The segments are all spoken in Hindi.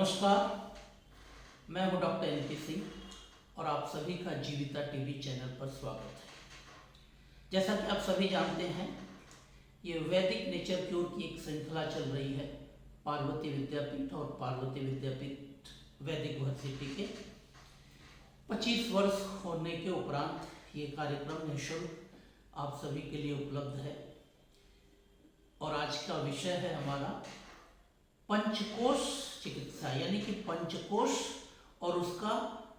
नमस्कार, मैं हूं डॉक्टर एन के सिंह और आप सभी का जीविता टीवी चैनल पर स्वागत है। जैसा कि आप सभी जानते हैं, ये वैदिक नेचर क्योर की एक श्रृंखला चल रही है पार्वती विद्यापीठ और पार्वती विद्यापीठ वैदिक यूनिवर्सिटी के 25 वर्ष होने के उपरांत ये कार्यक्रम निःशुल्क आप सभी के लिए उपलब्ध है। और आज का विषय है हमारा पंचकोश चिकित्सा, यानी कि पंचकोश और उसका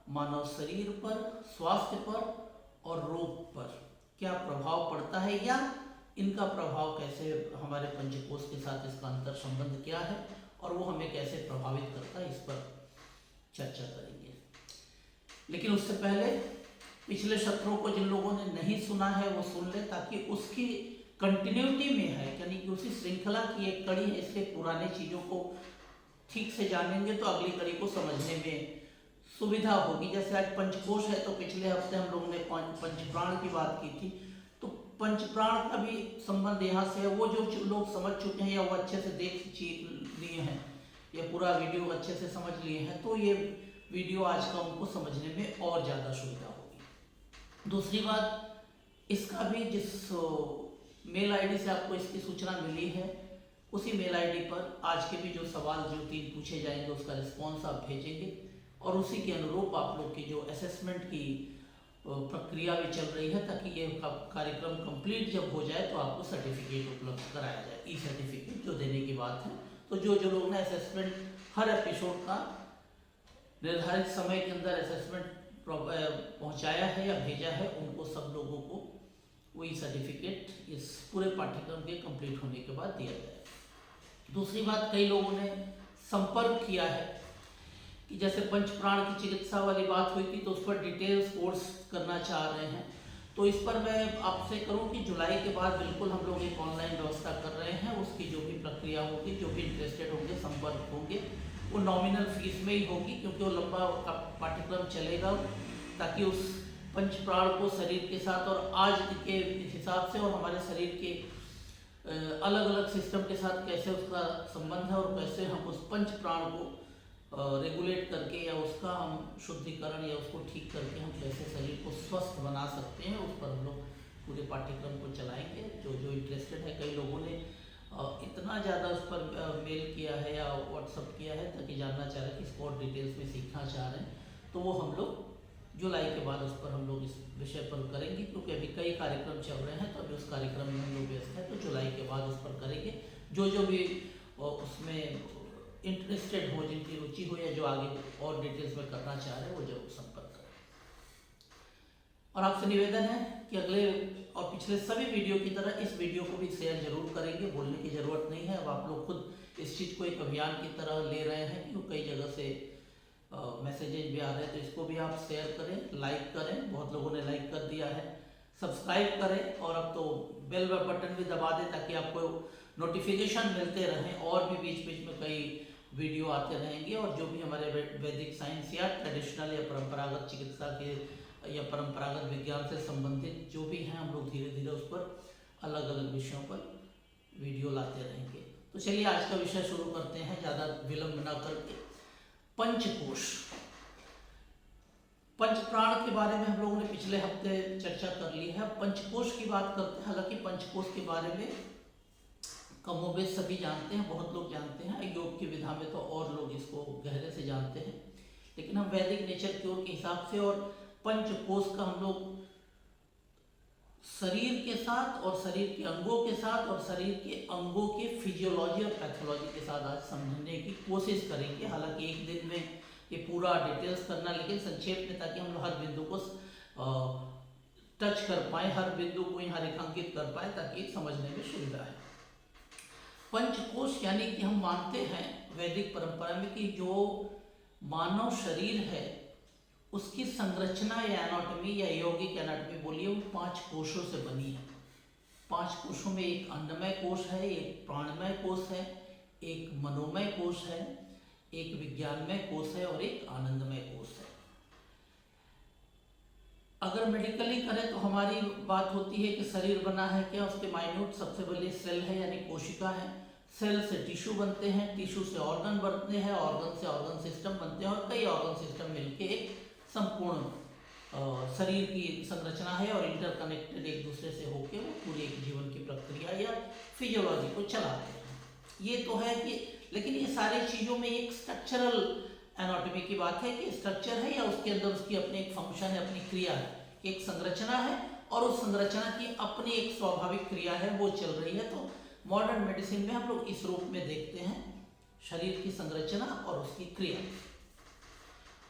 मानव शरीर पर, स्वास्थ्य पर और रोग पर क्या प्रभाव पड़ता है, या इनका प्रभाव कैसे हमारे पंचकोश के साथ, इसका अंतर संबंध क्या है और वो हमें कैसे प्रभावित करता है, इस पर चर्चा करेंगे। लेकिन उससे पहले पिछले सत्रों को जिन लोगों ने नहीं सुना है वो सुन ले, ताकि उसकी कंटिन्यूटी में है, यानी कि उसी श्रृंखला की एक कड़ी है, इसलिए पुराने चीज़ों को ठीक से जानेंगे तो अगली कड़ी को समझने में सुविधा होगी। जैसे आज पंचकोश है तो पिछले हफ्ते हम लोगों ने पंचप्राण की बात की थी, तो पंचप्राण का भी संबंध यहाँ से है। वो जो लोग समझ चुके हैं या वो अच्छे से देख लिए हैं या पूरा वीडियो अच्छे से समझ लिए हैं, तो ये वीडियो आज का उनको समझने में और ज़्यादा सुविधा होगी। दूसरी बात, इसका भी जिस मेल आईडी से आपको इसकी सूचना मिली है, उसी मेल आईडी पर आज के भी जो सवाल जो 3 पूछे जाएंगे उसका रिस्पॉन्स आप भेजेंगे, और उसी के अनुरूप आप लोग की जो असेसमेंट की प्रक्रिया भी चल रही है, ताकि ये कार्यक्रम कंप्लीट जब हो जाए तो आपको सर्टिफिकेट उपलब्ध कराया जाए, ई सर्टिफिकेट जो देने की बात है। तो जो लोग ने असेसमेंट हर एपिसोड का निर्धारित समय के अंदर असेसमेंट पहुँचाया है या भेजा है, उनको सब लोगों को वही सर्टिफिकेट इस पूरे पाठ्यक्रम के कंप्लीट होने के बाद दिया जाए। दूसरी बात, कई लोगों ने संपर्क किया है कि जैसे पंचप्राण की चिकित्सा वाली बात हुई थी तो उस पर डिटेल्स कोर्स करना चाह रहे हैं, तो इस पर मैं आपसे करूं कि जुलाई के बाद बिल्कुल हम लोग एक ऑनलाइन व्यवस्था कर रहे हैं। उसकी जो भी प्रक्रिया होगी, जो भी इंटरेस्टेड होंगे, संपर्क होंगे, वो नॉमिनल फीस में ही होगी, क्योंकि वो लंबा पाठ्यक्रम चलेगा, ताकि उस पंचप्राण को शरीर के साथ और आज के हिसाब से और हमारे शरीर के अलग अलग सिस्टम के साथ कैसे उसका संबंध है और कैसे हम उस पंचप्राण को रेगुलेट करके या उसका हम शुद्धिकरण या उसको ठीक करके हम कैसे शरीर को स्वस्थ बना सकते हैं, उस पर हम लोग पूरे पाठ्यक्रम को चलाएंगे। जो इंटरेस्टेड है, कई लोगों ने इतना ज़्यादा उस पर मेल किया है या व्हाट्सअप किया है, ताकि जानना चाह रहे हैं कि इसको और डिटेल्स में सीखना चाह रहे हैं, तो वो हम लोग जुलाई के बाद उस पर हम लोग इस विषय पर करेंगे, क्योंकि अभी कई कार्यक्रम चल रहे हैं, तो अभी उस कार्यक्रम में हम लोग व्यस्त हैं, तो जुलाई के बाद उस पर करेंगे। जो भी उसमें इंटरेस्टेड हो, जिनकी रुचि हो या जो आगे और डिटेल्स में करना चाह रहे हैं, वो जरूर संपर्क करें। और आपसे निवेदन है कि अगले और पिछले सभी वीडियो की तरह इस वीडियो को भी शेयर जरूर करेंगे, बोलने की ज़रूरत नहीं है। अब आप लोग खुद इस चीज़ को एक अभियान की तरह ले रहे हैं, क्योंकि कई जगह से मैसेजेज भी आ रहे हैं, तो इसको भी आप शेयर करें, लाइक करें। बहुत लोगों ने लाइक कर दिया है, सब्सक्राइब करें, और अब तो बेल बटन भी दबा दें, ताकि आपको नोटिफिकेशन मिलते रहें। और भी बीच बीच में कई वीडियो आते रहेंगे, और जो भी हमारे वैदिक साइंस या ट्रेडिशनल या परंपरागत चिकित्सा के या परंपरागत विज्ञान से संबंधित जो भी हैं, हम लोग धीरे धीरे उस पर अलग अलग विषयों पर वीडियो लाते रहेंगे। तो चलिए आज का विषय शुरू करते हैं, ज़्यादा विलंब न करके। पंचकोश, पंचप्राण के बारे में हम लोगों ने पिछले हफ्ते चर्चा कर ली है। पंचकोश की बात करते हैं। हालांकि पंचकोश के बारे में कमोबेश सभी जानते हैं, बहुत लोग जानते हैं, योग की विधा में तो और लोग इसको गहरे से जानते हैं, लेकिन हम वैदिक नेचर क्योर के हिसाब से और पंचकोश का हम लोग शरीर के साथ और शरीर के अंगों के साथ और शरीर के अंगों के फिजियोलॉजी और पैथोलॉजी के साथ आज समझने की कोशिश करेंगे। हालांकि एक दिन में ये पूरा डिटेल्स करना, लेकिन संक्षेप में, ताकि हम लोग हर बिंदु को टच कर पाए, हर बिंदु को यहाँ रेखांकित कर पाए, ताकि समझने में सुविधा है। पंचकोश यानी कि हम मानते हैं वैदिक परंपरा में कि जो मानव शरीर है उसकी संरचना या एनाटॉमी या यौगिक एनाटॉमी बोलिए, वो 5 कोशों से बनी है। 5 कोशों में एक अन्नमय कोश है, एक प्राणमय कोश है, एक मनोमय कोश है, एक विज्ञानमय कोश है और एक आनंदमय कोश है। अगर मेडिकली करें तो हमारी बात होती है कि शरीर बना है क्या, उसके माइन्यूट सबसे बड़ी सेल है यानी कोशिका है, सेल से टिश्यू बनते हैं, टिश्यू से ऑर्गन बनते हैं, ऑर्गन से ऑर्गन सिस्टम बनते हैं, और कई ऑर्गन सिस्टम मिलके एक संपूर्ण शरीर की संरचना है और इंटरकनेक्टेड एक दूसरे से होकर वो पूरी एक जीवन की प्रक्रिया या फिजियोलॉजी को चलाते हैं। ये तो है कि, लेकिन ये सारी चीज़ों में एक स्ट्रक्चरल एनाटॉमी की बात है कि स्ट्रक्चर है या उसके अंदर उसकी अपनी एक फंक्शन है, अपनी क्रिया है, एक संरचना है और उस संरचना की अपनी एक स्वाभाविक क्रिया है, वो चल रही है। तो मॉडर्न मेडिसिन में हम लोग इस रूप में देखते हैं शरीर की संरचना और उसकी क्रिया,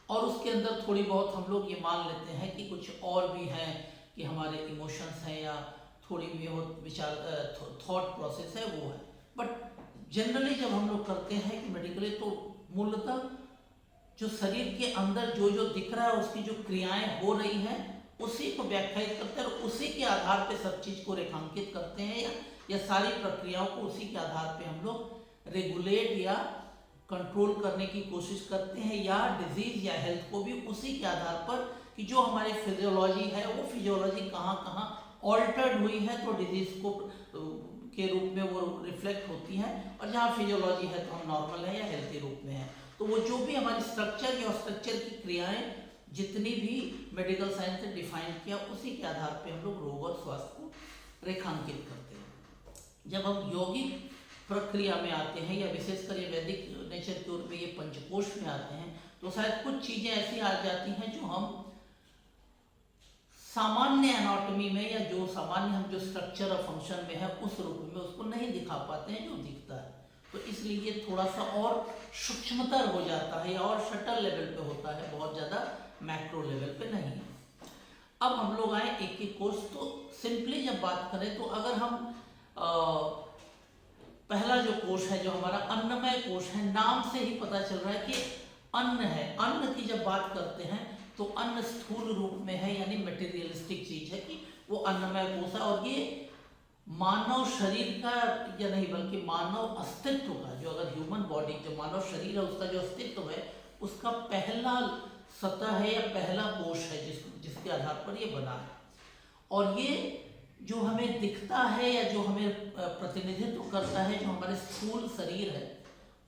और उसके अंदर थोड़ी बहुत हम लोग ये मान लेते हैं कि कुछ और भी हैं कि हमारे इमोशंस हैं या थोड़ी बहुत विचार थॉट प्रोसेस है, वो है। बट जनरली जब हम लोग करते हैं कि मेडिकली, तो मूलतः जो शरीर के अंदर जो जो दिख रहा है उसकी जो क्रियाएं हो रही हैं उसी को व्याख्यायित करते हैं और उसी के आधार पे सब चीज को रेखांकित करते हैं, या सारी प्रक्रियाओं को उसी के आधार पे हम लोग रेगुलेट या कंट्रोल करने की कोशिश करते हैं, या डिजीज या हेल्थ को भी उसी के आधार पर कि जो हमारी फिजियोलॉजी है वो फिजियोलॉजी कहाँ कहाँ ऑल्टर्ड हुई है तो डिजीज को के रूप में वो रिफ्लेक्ट होती है, और जहाँ फिजियोलॉजी है तो हम नॉर्मल है या हेल्थी रूप में है। तो वो जो भी हमारी स्ट्रक्चर या स्ट्रक्चर की क्रियाएं जितनी भी मेडिकल साइंस ने डिफाइन किया उसी के आधार पे हम लोग रोग और स्वास्थ्य को रेखांकित करते हैं। जब हम यौगिक प्रक्रिया में आते हैं या विशेषकर ये वैदिक नेचर क्योर में ये पंचकोश में आते हैं, तो शायद कुछ चीजें ऐसी आ जाती हैं जो हम सामान्य एनाटॉमी में या जो सामान्य हम जो स्ट्रक्चर और फंक्शन में है उस रूप में उसको नहीं दिखा पाते हैं जो दिखता है। तो इसलिए ये थोड़ा सा और सूक्ष्मतर हो जाता है या और शटल लेवल पे होता है, बहुत ज़्यादा मैक्रो लेवल पे नहीं है। अब हम लोग आए एक एक कोष। तो सिंपली जब बात करें तो अगर हम पहला जो कोष है जो हमारा अन्नमय कोष है, नाम से ही पता चल रहा है कि अन्न है। अन्न की जब बात करते हैं तो अन्न स्थूल रूप में है, यानी मटेरियलिस्टिक चीज है कि वो अन्नमय कोष है, और ये मानव शरीर का या नहीं बल्कि मानव अस्तित्व का, जो अगर ह्यूमन बॉडी जो मानव शरीर है उसका जो अस्तित्व है उसका पहला सतह है या पहला कोष है जिसके आधार पर ये बना है। और ये जो हमें दिखता है या जो हमें प्रतिनिधित्व करता है, जो हमारे स्थूल शरीर है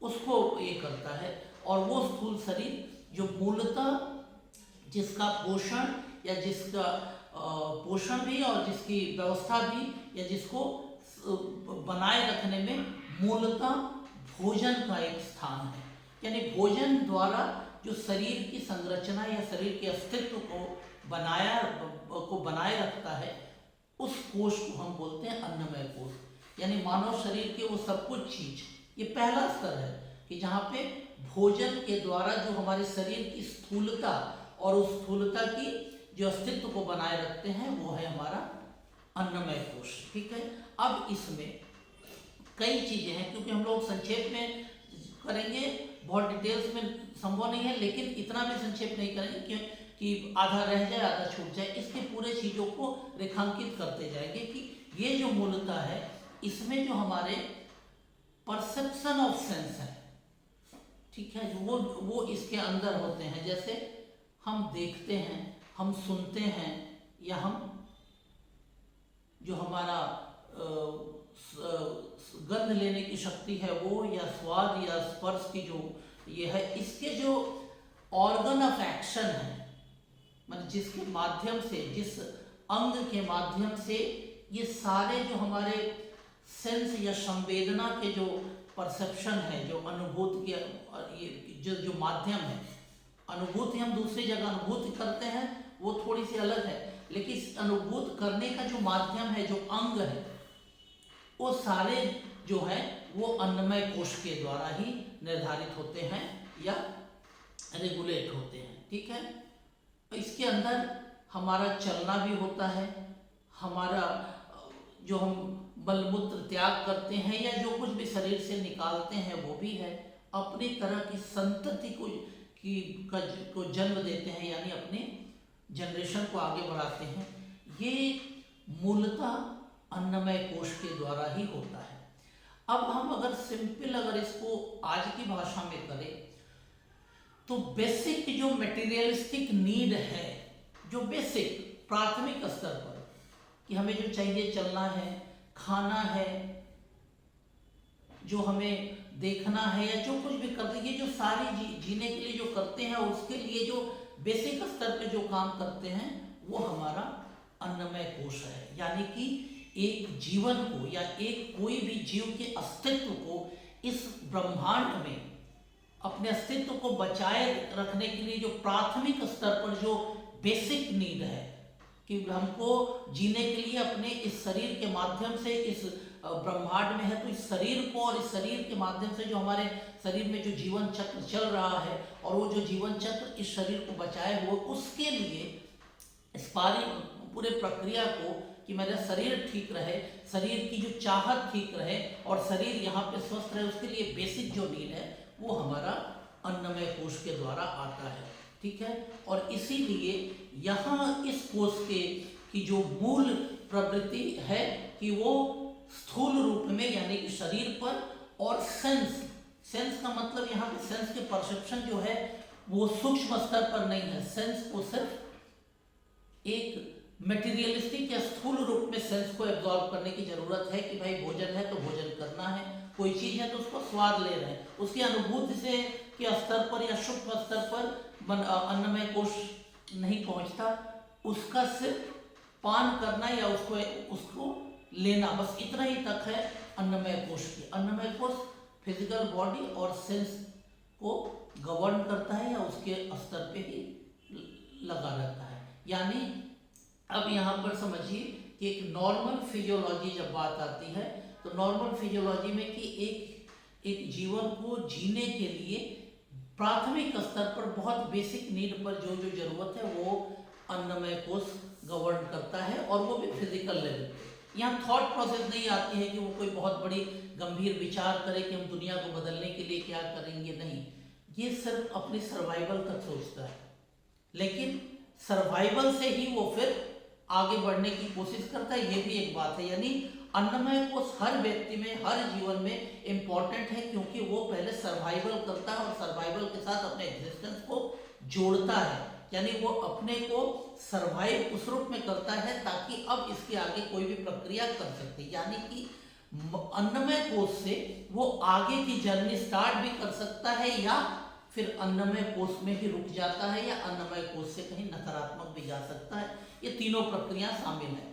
उसको ये करता है। और वो स्थूल शरीर जो मूलतः जिसका पोषण या जिसका पोषण भी और जिसकी व्यवस्था भी या जिसको बनाए रखने में मूलतः भोजन का एक स्थान है, यानी भोजन द्वारा जो शरीर की संरचना या शरीर के अस्तित्व को बनाए रखता है उस कोष को हम बोलते हैं अन्नमय कोष। यानी मानव शरीर के वो सब कुछ चीज, ये पहला स्तर है कि जहाँ पे भोजन के द्वारा जो हमारे शरीर की स्थूलता और उस स्थूलता की जो अस्तित्व को बनाए रखते हैं वो है हमारा अन्नमय कोष। ठीक है, अब इसमें कई चीजें हैं, क्योंकि हम लोग संक्षेप में करेंगे, बहुत डिटेल्स में संभव नहीं है, लेकिन इतना भी संक्षेप नहीं करेंगे कि आधा रह जाए आधा छूट जाए। इसके पूरे चीजों को रेखांकित करते जाएंगे कि ये जो मूलता है इसमें जो हमारे परसेप्शन ऑफ सेंस है, ठीक है, वो इसके अंदर होते हैं। जैसे हम देखते हैं, हम सुनते हैं, या हम जो हमारा गंध लेने की शक्ति है वो, या स्वाद या स्पर्श की जो ये है, इसके जो ऑर्गन ऑफ एक्शन है, मतलब जिसके माध्यम से, जिस अंग के माध्यम से ये सारे जो हमारे सेंस या संवेदना के जो परसेप्शन है, जो अनुभूति के जो माध्यम है, अनुभूति हम दूसरी जगह अनुभूति करते हैं वो थोड़ी सी अलग है, लेकिन इस अनुभूत करने का जो माध्यम है, जो अंग है, वो सारे जो है वो अन्नमय कोष के द्वारा ही निर्धारित होते हैं या रेगुलेट होते हैं। ठीक है, इसके अंदर हमारा चलना भी होता है, हमारा जो हम मलमूत्र त्याग करते हैं या जो कुछ भी शरीर से निकालते हैं वो भी है, अपनी तरह की संतति को जन्म देते हैं, यानी अपने जनरेशन को आगे बढ़ाते हैं। ये मूलतः अन्नमय कोष के द्वारा ही होता है। अब हम अगर सिंपल अगर इसको आज की भाषा में करें तो बेसिक जो मटेरियलिस्टिक नीड है, जो बेसिक प्राथमिक स्तर पर कि हमें जो चाहिए, चलना है, खाना है, जो हमें देखना है या जो कुछ भी करते हैं, ये जो सारी जीने के लिए जो करते हैं, उसके लिए जो बेसिक स्तर पे जो काम करते हैं वो हमारा अन्नमय कोश है। यानी कि एक जीवन को या एक कोई भी जीव के अस्तित्व को इस ब्रह्मांड में अपने अस्तित्व को बचाए रखने के लिए जो प्राथमिक स्तर पर जो बेसिक नीड है कि हमको जीने के लिए अपने इस शरीर के माध्यम से इस ब्रह्मांड में है, तो इस शरीर को और इस शरीर के माध्यम से जो हमारे शरीर में जो जीवन चक्र चल रहा है और वो जो जीवन चक्र इस शरीर को बचाए हुए, उसके लिए इस पूरे प्रक्रिया को कि मेरा शरीर ठीक रहे, शरीर की जो चाहत ठीक रहे और शरीर यहाँ पे स्वस्थ रहे, उसके लिए बेसिक जो नीड है वो हमारा अन्नमय कोश के द्वारा आता है। ठीक है, और इसीलिए यहाँ इस कोश के की जो मूल प्रवृत्ति है कि वो स्थूल रूप में यानी कि शरीर पर और सेंस का मतलब यहाँ पे सेंस के परसेप्शन जो है वो सूक्ष्म स्तर पर नहीं है। सेंस को सिर्फ एक मटेरियलिस्टिक या स्थूल रूप में सेंस को एब्जॉर्ब करने की जरूरत है कि भाई भोजन है तो भोजन करना है, कोई चीज है तो उसको स्वाद ले रहे हैं, उसकी अनुभूति से के स्तर पर या सूक्ष्म स्तर पर अन्नमय कोश नहीं पहुंचता। उसका सिर्फ पान करना या उसको लेना, बस इतना ही तक है अन्नमय कोश की। अन्नमय कोश फिजिकल बॉडी और सेंस को गवर्न करता है या उसके स्तर पे ही लगा रहता है। यानी अब यहाँ पर समझिए कि एक नॉर्मल फिजियोलॉजी जब बात आती है तो नॉर्मल फिजियोलॉजी में कि एक जीवन को जीने के लिए प्राथमिक स्तर पर बहुत बेसिक नीड पर जो जो जरूरत है वो अन्नमय कोश गवर्न करता है, और वो भी फिजिकल लेवल पे। यहाँ थॉट प्रोसेस नहीं आती है कि वो कोई बहुत बड़ी गंभीर विचार करे कि हम दुनिया को बदलने के लिए क्या करेंगे, नहीं, ये सिर्फ अपनी सर्वाइवल तक सोचता है, लेकिन सर्वाइवल से ही वो फिर आगे बढ़ने की कोशिश करता है। ये भी एक बात है, यानी अन्नमय कोश हर व्यक्ति में हर जीवन में इम्पॉर्टेंट है, क्योंकि वो पहले सर्वाइवल करता है और सर्वाइवल के साथ अपने एग्जिस्टेंस को जोड़ता है, यानी वो अपने को सर्वाइव उस रूप में करता है ताकि अब इसके आगे कोई भी प्रक्रिया कर सकते, यानी कि अन्नमय कोश से वो आगे की जर्नी स्टार्ट भी कर सकता है या फिर अन्नमय कोश में ही रुक जाता है या अन्नमय कोश से कहीं नकारात्मक भी जा सकता है। ये तीनों प्रक्रिया शामिल है।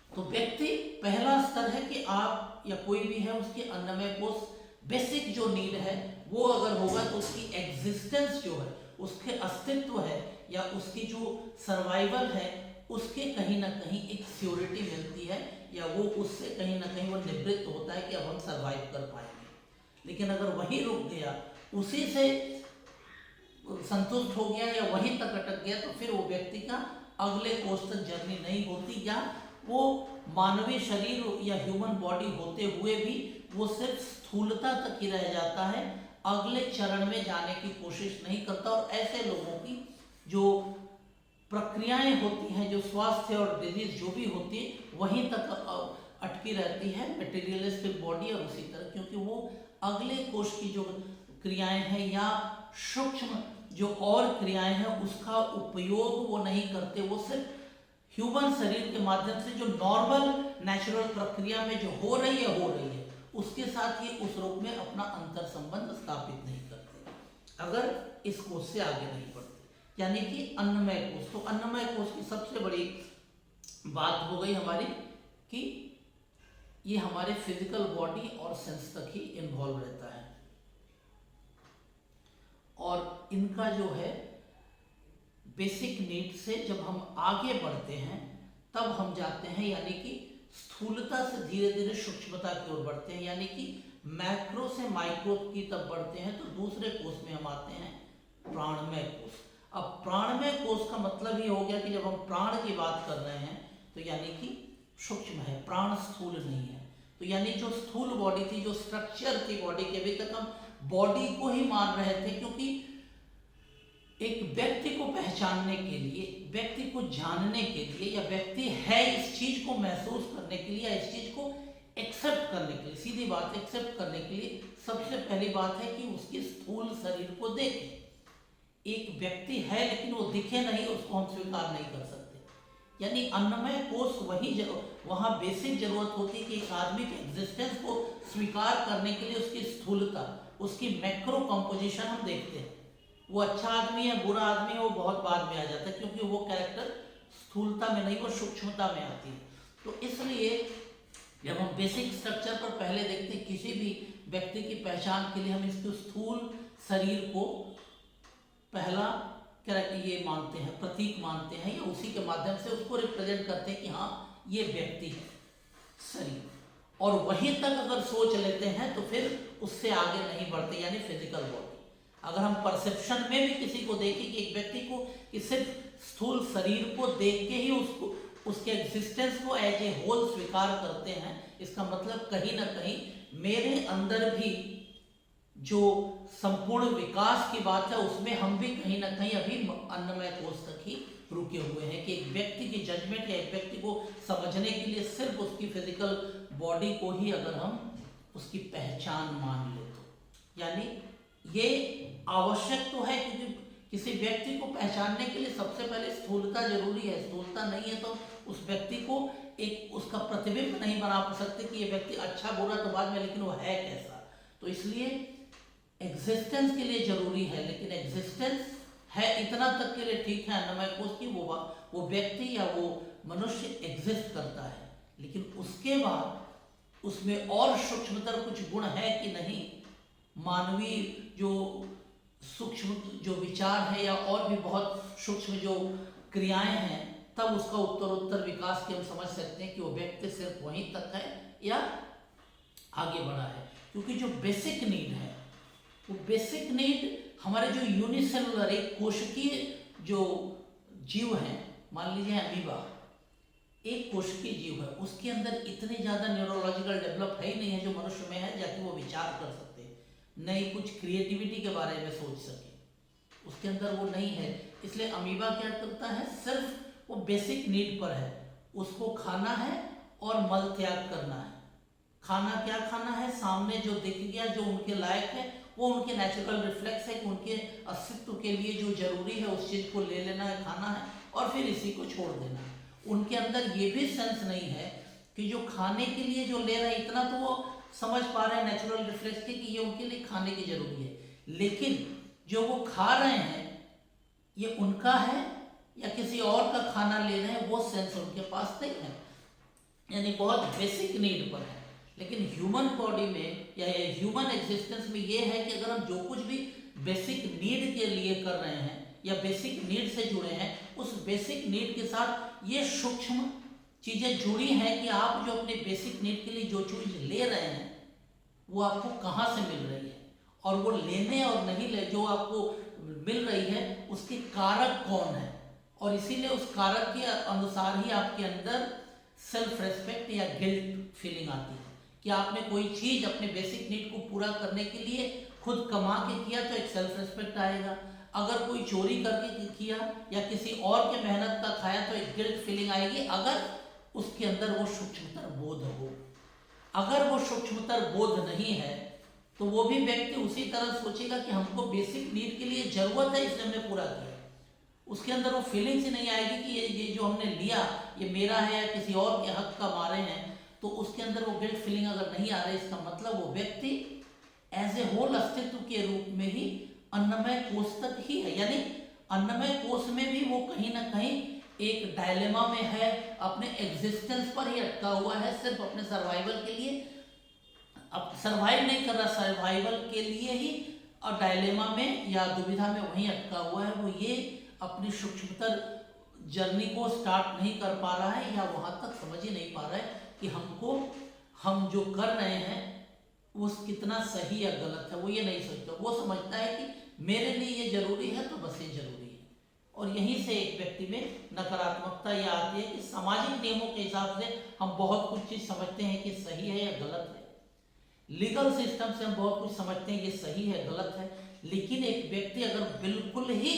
तो व्यक्ति पहला स्तर है कि आप या कोई भी है उसके अन्नमय कोश बेसिक जो नीड है वो अगर होगा तो उसकी एग्जिस्टेंस जो है, उसके अस्तित्व है या उसकी जो सर्वाइवल है उसके कहीं ना कहीं एक सिक्योरिटी मिलती है, या वो उससे कहीं ना कहीं वो निवृत्त होता है कि अब हम सर्वाइव कर पाएंगे। लेकिन अगर वहीं रुक गया, उसी से संतुष्ट हो गया या वहीं तक अटक गया, तो फिर वो व्यक्ति का अगले कोष तक जर्नी नहीं होती, या वो मानवीय शरीर या ह्यूमन बॉडी होते हुए भी वो सिर्फ स्थूलता तक ही रह जाता है, अगले चरण में जाने की कोशिश नहीं करता। और ऐसे लोगों की जो प्रक्रियाएं होती हैं, जो स्वास्थ्य और डिजीज जो भी होती है वहीं तक अटकी रहती है, मटेरियलिस्टिक बॉडी और उसी तरह, क्योंकि वो अगले कोष की जो क्रियाएं हैं या सूक्ष्म जो और क्रियाएं हैं उसका उपयोग वो नहीं करते, वो सिर्फ ह्यूमन शरीर के माध्यम से जो नॉर्मल नेचुरल प्रक्रिया में जो हो रही है उसके साथ ही उस रूप में अपना अंतर संबंध स्थापित नहीं करते, अगर इस कोष से आगे नहीं बढ़ते, यानी कि अन्नमय कोष। तो अन्नमय कोष की सबसे बड़ी बात हो गई हमारी कि ये हमारे फिजिकल बॉडी और सेंस तक ही इन्वॉल्व रहता है, और इनका जो है बेसिक नीड से जब हम आगे बढ़ते हैं तब हम जाते हैं, यानी कि स्थूलता से धीरे धीरे सूक्ष्मता की ओर बढ़ते हैं, यानी कि मैक्रो से माइक्रो की तब बढ़ते हैं, तो दूसरे कोष में हम आते हैं प्राणमय कोष। अब प्राणमय कोष का मतलब ये हो गया कि जब हम प्राण की बात कर रहे हैं तो यानी कि सूक्ष्म है, प्राण स्थूल नहीं है। तो यानी जो स्थूल बॉडी थी, जो स्ट्रक्चर थी बॉडी के, अभी तक हम बॉडी को ही मान रहे थे, क्योंकि एक व्यक्ति को पहचानने के लिए, व्यक्ति को जानने के लिए, या व्यक्ति है इस चीज को महसूस करने के लिए या इस चीज को एक्सेप्ट करने के लिए, सीधी बात एक्सेप्ट करने के लिए सबसे पहली बात है कि उसके स्थूल शरीर को देखें। एक व्यक्ति है लेकिन वो दिखे नहीं, उसको हम स्वीकार नहीं कर सकते, यानी अन्नमय कोश वहाँ बेसिक जरूरत होती है कि एक आदमी के एग्जिस्टेंस को स्वीकार करने के लिए उसकी स्थूलता, उसकी मैक्रो कंपोजिशन हम देखते हैं। वो अच्छा आदमी है, बुरा आदमी है, वो बहुत बाद में आ जाता है, क्योंकि वो कैरेक्टर स्थूलता में नहीं, वो सूक्ष्मता में आती है। तो इसलिए जब हम बेसिक स्ट्रक्चर पर पहले देखते हैं किसी भी व्यक्ति की पहचान के लिए, हम इसके स्थूल शरीर को पहला ये मानते हैं, प्रतीक मानते हैं, या उसी के माध्यम से उसको रिप्रेजेंट करते हैं कि हाँ ये व्यक्ति है, शरीर। और वहीं तक अगर सोच लेते हैं तो फिर उससे आगे नहीं बढ़ते, यानी फिजिकल बॉडी। अगर हम परसेप्शन में भी किसी को देखें कि एक व्यक्ति को कि सिर्फ स्थूल शरीर को देख के ही उसको उसके एग्जिस्टेंस को एज ए होल स्वीकार करते हैं, इसका मतलब कहीं ना कहीं मेरे अंदर भी जो संपूर्ण विकास की बात है उसमें हम भी कहीं ना कहीं अभी अन्नमय कोश तक ही रुके हुए हैं, कि एक व्यक्ति की जजमेंट या एक व्यक्ति को समझने के लिए सिर्फ उसकी फिजिकल बॉडी को ही अगर हम उसकी पहचान मान ले तो, यानी ये आवश्यक तो है, क्योंकि किसी व्यक्ति को पहचानने के लिए सबसे पहले स्थूलता जरूरी है। स्थूलता नहीं है तो उस व्यक्ति को एक उसका प्रतिबिंब नहीं बना सकते कि ये व्यक्ति अच्छा बुरा तो बाद में, लेकिन वो है कैसा। तो इसलिए एग्जिस्टेंस के लिए जरूरी है, लेकिन एग्जिस्टेंस है इतना तक के लिए ठीक है अन्नमय कोश की, वो व्यक्ति या वो मनुष्य एग्जिस्ट करता है, लेकिन उसके बाद उसमें और सूक्ष्मतर कुछ गुण है कि नहीं, मानवीय जो सूक्ष्म जो विचार है या और भी बहुत सूक्ष्म जो क्रियाएं हैं, तब उसका उत्तरोत्तर विकास के हम समझ सकते हैं कि वो व्यक्ति सिर्फ वहीं तक है या आगे बढ़ा है। क्योंकि जो बेसिक नीड है, वो बेसिक नीड हमारे जो यूनिसेलुलर एक कोशिकीय जो जीव हैं, मान लीजिए अमीबा एक कोशिकीय जीव है, उसके अंदर इतनी ज़्यादा न्यूरोलॉजिकल डेवलप है ही नहीं है जो मनुष्य में है, जाके वो विचार कर सकते हैं, नई कुछ क्रिएटिविटी के बारे में सोच सके, उसके अंदर वो नहीं है। इसलिए अमीबा क्या करता है, सिर्फ वो बेसिक नीड पर है, उसको खाना है और मल त्याग करना है। खाना क्या खाना है, सामने जो दिख गया जो उनके लायक है, वो उनके नेचुरल रिफ्लेक्स है कि उनके अस्तित्व के लिए जो जरूरी है उस चीज को ले लेना है, खाना है, और फिर इसी को छोड़ देना है। उनके अंदर ये भी सेंस नहीं है कि जो खाने के लिए जो ले रहे हैं, इतना तो वो समझ पा रहे हैं नेचुरल रिफ्लेक्स के कि ये उनके लिए खाने की जरूरी है, लेकिन जो वो खा रहे हैं ये उनका है या किसी और का खाना ले रहे हैं, वो सेंस उनके पास नहीं है, यानी बहुत बेसिक नीड पर है। लेकिन ह्यूमन बॉडी में या ह्यूमन एग्जिस्टेंस में ये है कि अगर हम जो कुछ भी बेसिक नीड के लिए कर रहे हैं या बेसिक नीड से जुड़े हैं, उस बेसिक नीड के साथ ये सूक्ष्म चीज़ें जुड़ी हैं कि आप जो अपने बेसिक नीड के लिए जो चीज़ ले रहे हैं वो आपको कहाँ से मिल रही है, और वो लेने और नहीं ले जो आपको मिल रही है उसके कारक कौन है, और इसीलिए उस कारक के अनुसार ही आपके अंदर सेल्फ रेस्पेक्ट या गिल्ट फीलिंग आती है कि आपने कोई चीज़ अपने बेसिक नीड को पूरा करने के लिए खुद कमा के किया तो एक सेल्फ रेस्पेक्ट आएगा, अगर कोई चोरी करके किया या किसी और के मेहनत का खाया तो एक गिल्ट फीलिंग आएगी, अगर उसके अंदर वो सूक्ष्मतर बोध हो। अगर वो सूक्ष्मतर बोध नहीं है तो वो भी व्यक्ति उसी तरह सोचेगा कि हमको बेसिक नीड के लिए जरूरत है इसलिए हमने पूरा किया, उसके अंदर वो फीलिंग्स ही नहीं आएगी कि ये जो हमने लिया ये मेरा है या किसी और के हक का मारे हैं, तो उसके अंदर वो गिल्ट फीलिंग अगर नहीं आ रही, इसका मतलब वो व्यक्ति एज ए होल अस्तित्व के रूप में ही अन्नमय कोश तक ही है, यानी अन्नमय कोश में भी वो कहीं ना कहीं एक डायलेमा में है, अपने एग्जिस्टेंस पर ही अटका हुआ है, सिर्फ अपने सर्वाइवल के लिए, अब सर्वाइव नहीं कर रहा, सर्वाइवल के लिए ही और डायलेमा में या दुविधा में वहीं अटका हुआ है। वो ये अपनी सूक्ष्मतर जर्नी को स्टार्ट नहीं कर पा रहा है या वहाँ तक समझ ही नहीं पा रहा है कि हम जो कर रहे हैं वो कितना सही या गलत है, वो ये नहीं सोचता। वो समझता है कि मेरे लिए ये जरूरी है तो बस ये जरूरी है, और यहीं से एक व्यक्ति में नकारात्मकता यह आती है कि सामाजिक नियमों के हिसाब से हम बहुत कुछ चीज़ समझते हैं कि सही है या गलत है, लीगल सिस्टम से हम बहुत कुछ समझते हैं ये सही है गलत है, लेकिन एक व्यक्ति अगर बिल्कुल ही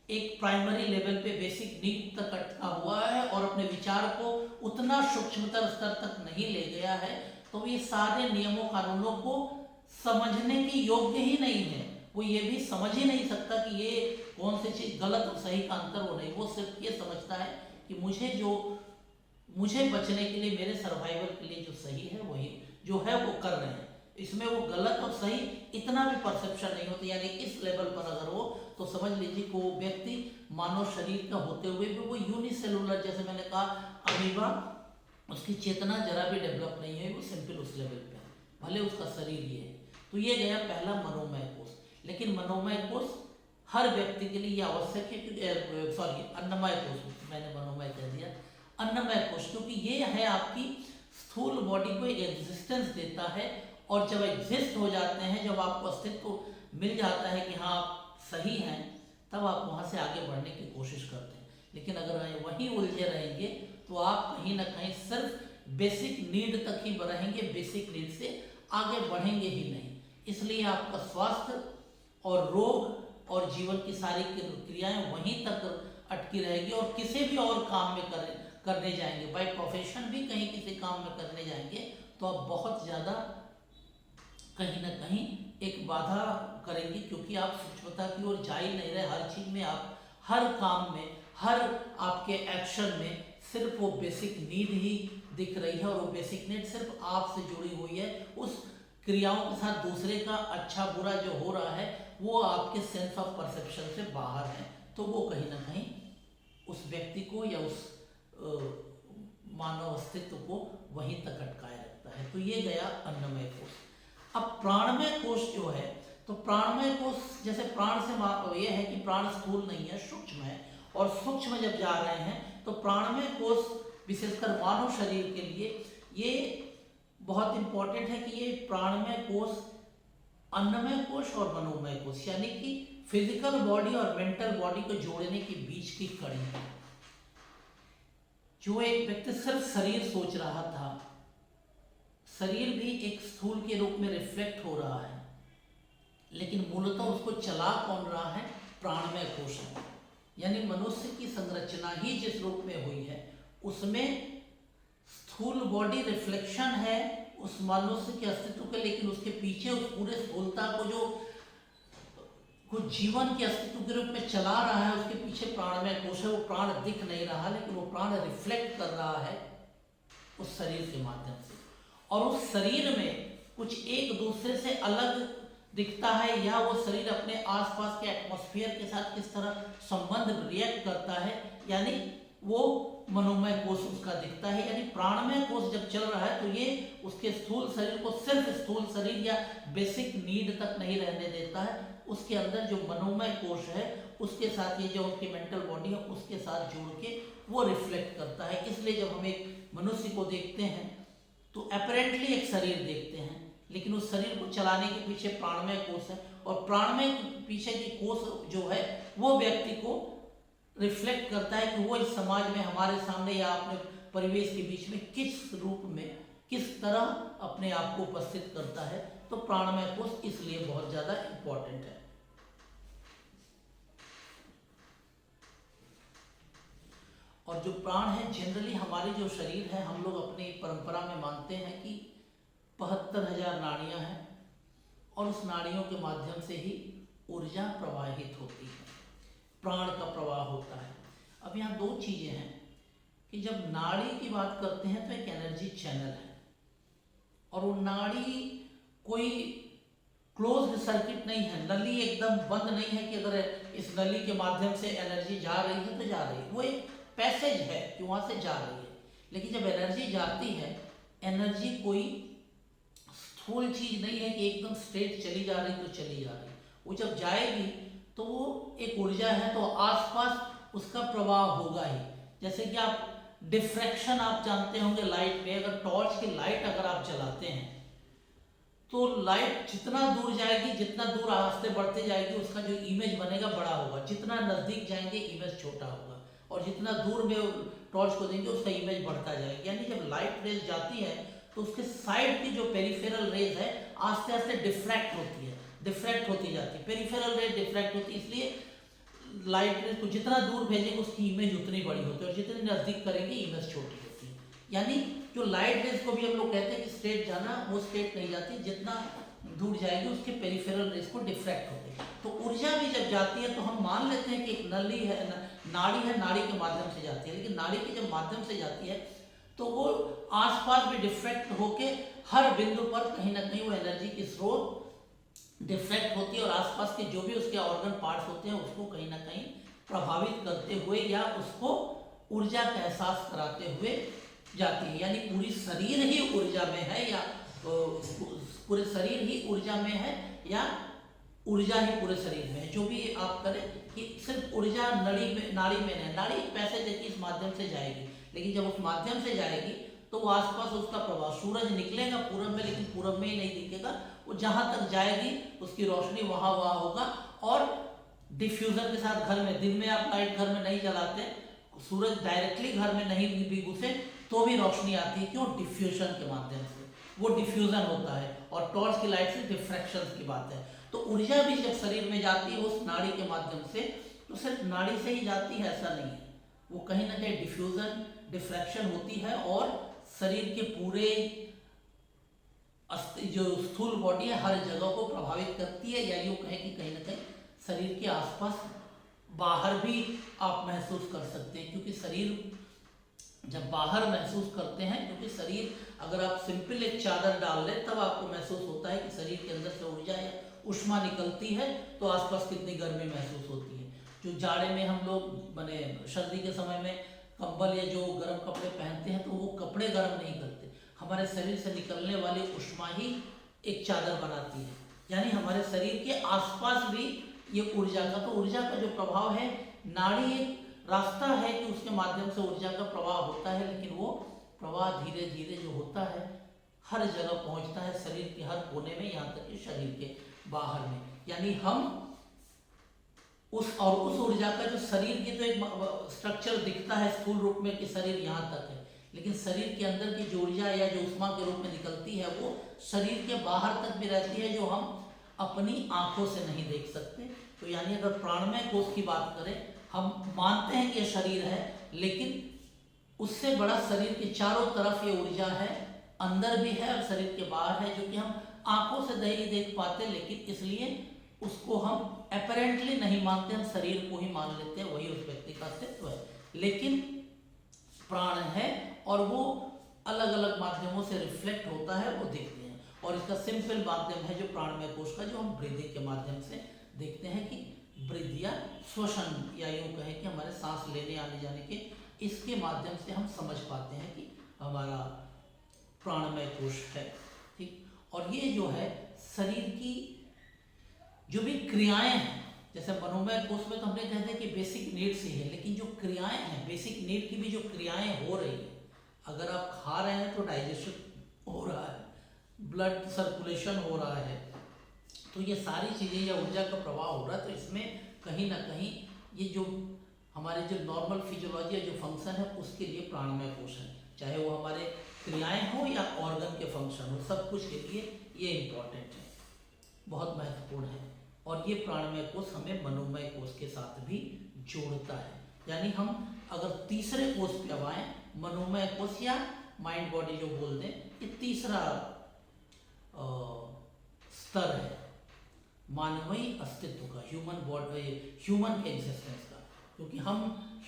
एक प्राइमरी लेवल पे बेसिक नीड तक अटका हुआ है और अपने विचार को उतना सूक्ष्मतर स्तर तक नहीं ले गया है, तो ये सारे नियमों कानूनों को समझने की योग्य ही नहीं है। वो ये भी समझ ही नहीं सकता कि ये कौन सी चीज़ गलत और सही का अंतर वो नहीं, वो सिर्फ ये समझता है कि मुझे बचने के लिए, मेरे सर्वाइवल के लिए जो सही है वही जो है वो कर रहे हैं। इसमें वो गलत और सही इतना भी परसेप्शन नहीं होता, यानी इस लेवल पर अगर हो तो समझ लीजिए कि वो व्यक्ति मानव शरीर का होते हुए भी वो यूनिसेलुलर, जैसे मैंने कहा अमीबा, उसकी चेतना जरा भी डेवलप नहीं है, वो सिंपल उस लेवल पे है, भले उसका शरीर ये है। तो ये गया पहला मनोमय कोष। लेकिन मनोमय कोष हर व्यक्ति के लिए आवश्यक है, क्योंकि सॉरी अन्नमय कोष, मैंने मनोमय कह दिया, अन्नमय कोष, क्योंकि ये है आपकी स्थूल बॉडी को एग्जिस्टेंस देता है। और जब एग्जिस्ट हो जाते हैं, जब आपको अस्तित्व मिल जाता है कि हाँ आप सही हैं, तब आप वहाँ से आगे बढ़ने की कोशिश करते हैं। लेकिन अगर वहीं उलझे रहेंगे तो आप कहीं ना कहीं सिर्फ बेसिक नीड तक ही रहेंगे, बेसिक नीड से आगे बढ़ेंगे ही नहीं। इसलिए आपका स्वास्थ्य और रोग और जीवन की सारी क्रियाएं वहीं तक अटकी रहेगी, और किसी भी और काम में करने जाएंगे, बाय प्रोफेशन भी कहीं किसी काम में करने जाएंगे तो आप बहुत ज़्यादा कहीं ना कहीं एक बाधा करेंगे, क्योंकि आप सूक्ष्मता की ओर जा ही नहीं रहे। हर चीज़ में आप, हर काम में, हर आपके एक्शन में सिर्फ वो बेसिक नीड ही दिख रही है, और वो बेसिक नीड सिर्फ आपसे जुड़ी हुई है। उस क्रियाओं के साथ दूसरे का अच्छा बुरा जो हो रहा है वो आपके सेंस ऑफ परसेप्शन से बाहर है, तो वो कहीं ना कहीं उस व्यक्ति को या उस मानव अस्तित्व को वहीं तक अटकाए रखता है। तो ये गया अन्नमय कोष। अब प्राणमय कोष जो है, तो प्राणमय कोष, जैसे प्राण से ये है कि प्राण स्थूल नहीं है, सूक्ष्म है, और सूक्ष्म जब जा रहे हैं तो प्राणमय कोष विशेषकर मानव शरीर के लिए ये बहुत इंपॉर्टेंट है कि ये प्राणमय कोष अन्नमय कोष और मनोमय कोष, यानी कि फिजिकल बॉडी और मेंटल बॉडी को जोड़ने के बीच की कड़ी है। जो एक व्यक्ति सिर्फ शरीर सोच रहा था, शरीर भी एक स्थूल के रूप में रिफ्लेक्ट हो रहा है, लेकिन मूलतः उसको चला कौन रहा है? प्राणमय कोष है। यानी मनुष्य की संरचना ही जिस रूप में हुई है उसमें स्थूल बॉडी रिफ्लेक्शन है उस मनुष्य के अस्तित्व के, लेकिन उसके पीछे उस पूरे स्थूलता को जो कुछ जीवन के अस्तित्व के रूप में चला रहा है, उसके पीछे प्राणमय कोष है। वो प्राण दिख नहीं रहा, लेकिन वो प्राण रिफ्लेक्ट कर रहा है उस शरीर के माध्यम से, और उस शरीर में कुछ एक दूसरे से अलग दिखता है, या वो शरीर अपने आसपास के एटमॉस्फेयर के साथ किस तरह संबंध रिएक्ट करता है, यानी वो मनोमय कोष उसका दिखता है। यानी प्राणमय कोष जब चल रहा है तो ये उसके स्थूल शरीर को सिर्फ स्थूल शरीर या बेसिक नीड तक नहीं रहने देता है, उसके अंदर जो मनोमय कोष है उसके साथ ये जो उसकी मेंटल बॉडी है उसके साथ जोड़ के वो रिफ्लेक्ट करता है। इसलिए जब हम एक मनुष्य को देखते हैं तो अपरेंटली एक शरीर देखते हैं, लेकिन उस शरीर को चलाने के पीछे प्राणमय कोष है, और प्राणमय पीछे की कोष जो है वो व्यक्ति को रिफ्लेक्ट करता है कि वो इस समाज में हमारे सामने या अपने परिवेश के बीच में किस रूप में किस तरह अपने आप को उपस्थित करता है। तो प्राणमय कोष इसलिए बहुत ज्यादा इंपॉर्टेंट है। और जो प्राण है, जनरली हमारी जो शरीर है, हम लोग अपनी परंपरा में मानते हैं कि 72,000 नाड़ियां हैं, और उस नाड़ियों के माध्यम से ही ऊर्जा प्रवाहित होती है, प्राण का प्रवाह होता है। अब यहाँ दो चीजें हैं कि जब नाड़ी की बात करते हैं तो एक एनर्जी चैनल है, और वो नाड़ी कोई क्लोज्ड सर्किट नहीं है, नली एकदम बंद नहीं है कि अगर इस नली के माध्यम से एनर्जी जा रही है तो जा रही है, वो एक पैसेज है कि वहां से जा रही है। लेकिन जब एनर्जी जाती है, एनर्जी कोई स्थूल चीज नहीं है कि एकदम स्ट्रेट चली जा रही तो चली जा रही, वो जब जाएगी तो वो एक ऊर्जा है, तो आसपास उसका प्रवाह होगा ही। जैसे कि आप डिफ्रैक्शन आप जानते होंगे लाइट में, अगर टॉर्च की लाइट अगर आप जलाते हैं तो लाइट जितना दूर जाएगी, जितना दूर आस्ते बढ़ते जाएगी, उसका जो इमेज बनेगा बड़ा होगा, जितना नजदीक जाएंगे इमेज छोटा होगा, और जितना दूर में टॉर्च को देंगे उसका इमेज बढ़ता जाएगा। यानी जब लाइट रेज जाती है तो उसके साइड की जो पेरिफेरल रेज है आस्ते आस्ते डिफ्रैक्ट होती है, डिफ्रैक्ट होती जाती है, पेरिफेरल रेज डिफ्रैक्ट होती है। इसलिए लाइट रेज को जितना दूर भेजेंगे उसकी इमेज उतनी बड़ी होती है, और जितनी नजदीक करेंगे इमेज छोटी होती है। यानी जो लाइट रेज को भी हम लोग कहते हैं कि स्ट्रेट जाना, वो स्ट्रेट नहीं जाती, जितना दूर जाएगी उसके पेरिफेरल रेज को डिफ्रैक्ट होते हैं। तो ऊर्जा भी जब जाती है तो हम मान लेते हैं कि एक नली है, नाड़ी है, नाड़ी के माध्यम से जाती है, लेकिन नाड़ी के जब माध्यम से जाती है तो वो आसपास भी डिफ्रेक्ट होके हर बिंदु पर कहीं ना कहीं वो एनर्जी की स्रोत डिफ्रेक्ट होती है और आसपास के जो भी उसके ऑर्गन पार्ट्स होते हैं उसको कहीं ना कहीं प्रभावित करते हुए या उसको ऊर्जा का एहसास कराते हुए जाती है। यानी पूरी शरीर ही ऊर्जा में है या पूरे शरीर ही ऊर्जा में है या ऊर्जा ही पूरे शरीर में है, जो भी आप करें कि सिर्फ ऊर्जा नाड़ी में नहीं, नाड़ी पैसेज है कि इस माध्यम से जाएगी, लेकिन जब उस माध्यम से जाएगी तो वो आसपास उसका प्रभाव, सूरज निकलेगा पूरब में लेकिन पूरब में ही नहीं दिखेगा, वो जहां तक जाएगी उसकी रोशनी वहां होगा। और डिफ्यूजन के साथ घर में, दिन में आप लाइट घर में नहीं जलाते, सूरज डायरेक्टली घर में नहीं भी घुसे तो भी रोशनी आती है, क्यों? डिफ्यूजन के माध्यम से, वो डिफ्यूजन होता है। और टॉर्च की लाइट से डिफ्रैक्शन की बात है। तो ऊर्जा भी जब शरीर में जाती है उस नाड़ी के माध्यम से, तो सिर्फ नाड़ी से ही जाती है ऐसा नहीं है, वो कहीं ना कहीं डिफ्यूजन डिफ्रैक्शन होती है और शरीर के पूरे जो स्थूल बॉडी है हर जगह को प्रभावित करती है, या यूँ कहें कि कहीं ना कहीं शरीर के आसपास बाहर भी आप महसूस कर सकते हैं। क्योंकि शरीर जब बाहर महसूस करते हैं, क्योंकि शरीर अगर आप सिंपल एक चादर डाल लें तब आपको महसूस होता है कि शरीर के अंदर से ऊर्जा या उष्मा निकलती है, तो आसपास कितनी गर्मी महसूस होती है। जो जाड़े में हम लोग माने सर्दी के समय में कंबल या जो गर्म कपड़े पहनते हैं तो वो कपड़े गर्म नहीं करते, हमारे शरीर से निकलने वाली उष्मा ही एक चादर बनाती है। यानी हमारे शरीर के आसपास भी ये ऊर्जा का, तो ऊर्जा का जो प्रभाव है, नाड़ी एक रास्ता है कि उसके माध्यम से ऊर्जा का प्रवाह होता है, लेकिन वो प्रवाह धीरे धीरे जो होता है हर जगह पहुंचता है, शरीर के हर कोने में, यहाँ तक कि शरीर के बाहर में। यानी हम उस ऊर्जा का जो शरीर की तो एक स्ट्रक्चर दिखता है स्थूल रूप में कि शरीर यहाँ तक है, लेकिन शरीर के अंदर की जो ऊर्जा या जो उष्मा के रूप में निकलती है वो शरीर के बाहर तक भी रहती है, जो हम अपनी आंखों से नहीं देख सकते। तो यानी अगर प्राणमय कोश की बात करें, हम मानते हैं कि यह शरीर है, लेकिन उससे बड़ा शरीर के चारों तरफ ये ऊर्जा है, अंदर भी है और शरीर के बाहर है, जो कि हम आंखों से नहीं देख पाते, लेकिन इसलिए उसको हम अपरेंटली नहीं मानते, हम शरीर को ही मान लेते हैं, वही उस व्यक्ति का अस्तित्व है। लेकिन प्राण है और वो अलग अलग माध्यमों से रिफ्लेक्ट होता है, वो देखते हैं। और इसका सिंपल माध्यम है जो प्राणमय कोश का, जो हम ब्रीदिंग के माध्यम से देखते हैं कि ब्रीद या श्वसन, या यूँ कहें कि हमारे सांस लेने आने जाने के, इसके माध्यम से हम समझ पाते हैं कि हमारा प्राणमय कोश है। ठीक, और ये जो है शरीर की जो भी क्रियाएं हैं, जैसे मनोमय कोश में तो हमने कहते हैं कि बेसिक नीड्स ही है, लेकिन जो क्रियाएं हैं, बेसिक नीड की भी जो क्रियाएं हो रही है, अगर आप खा रहे हैं तो डाइजेशन हो रहा है, ब्लड सर्कुलेशन हो रहा है, तो ये सारी चीज़ें या ऊर्जा का प्रवाह हो रहा है, तो इसमें कहीं ना कहीं ये जो हमारे जो नॉर्मल फिजियोलॉजी या जो फंक्शन है उसके लिए प्राणमय कोश है, चाहे वो हमारे क्रियाएं हो या ऑर्गन के फंक्शन हो, सब कुछ के लिए ये इम्पोर्टेंट है, बहुत महत्वपूर्ण है। और ये प्राणमय कोश हमें मनोमय कोश के साथ भी जोड़ता है। यानी हम अगर तीसरे कोश पे अब आए, मनोमय कोश या माइंड बॉडी जो बोल दें, ये तीसरा स्तर है मानवीय अस्तित्व का, ह्यूमन बॉडी, ह्यूमन के एग्जिस्टेंस का। क्योंकि हम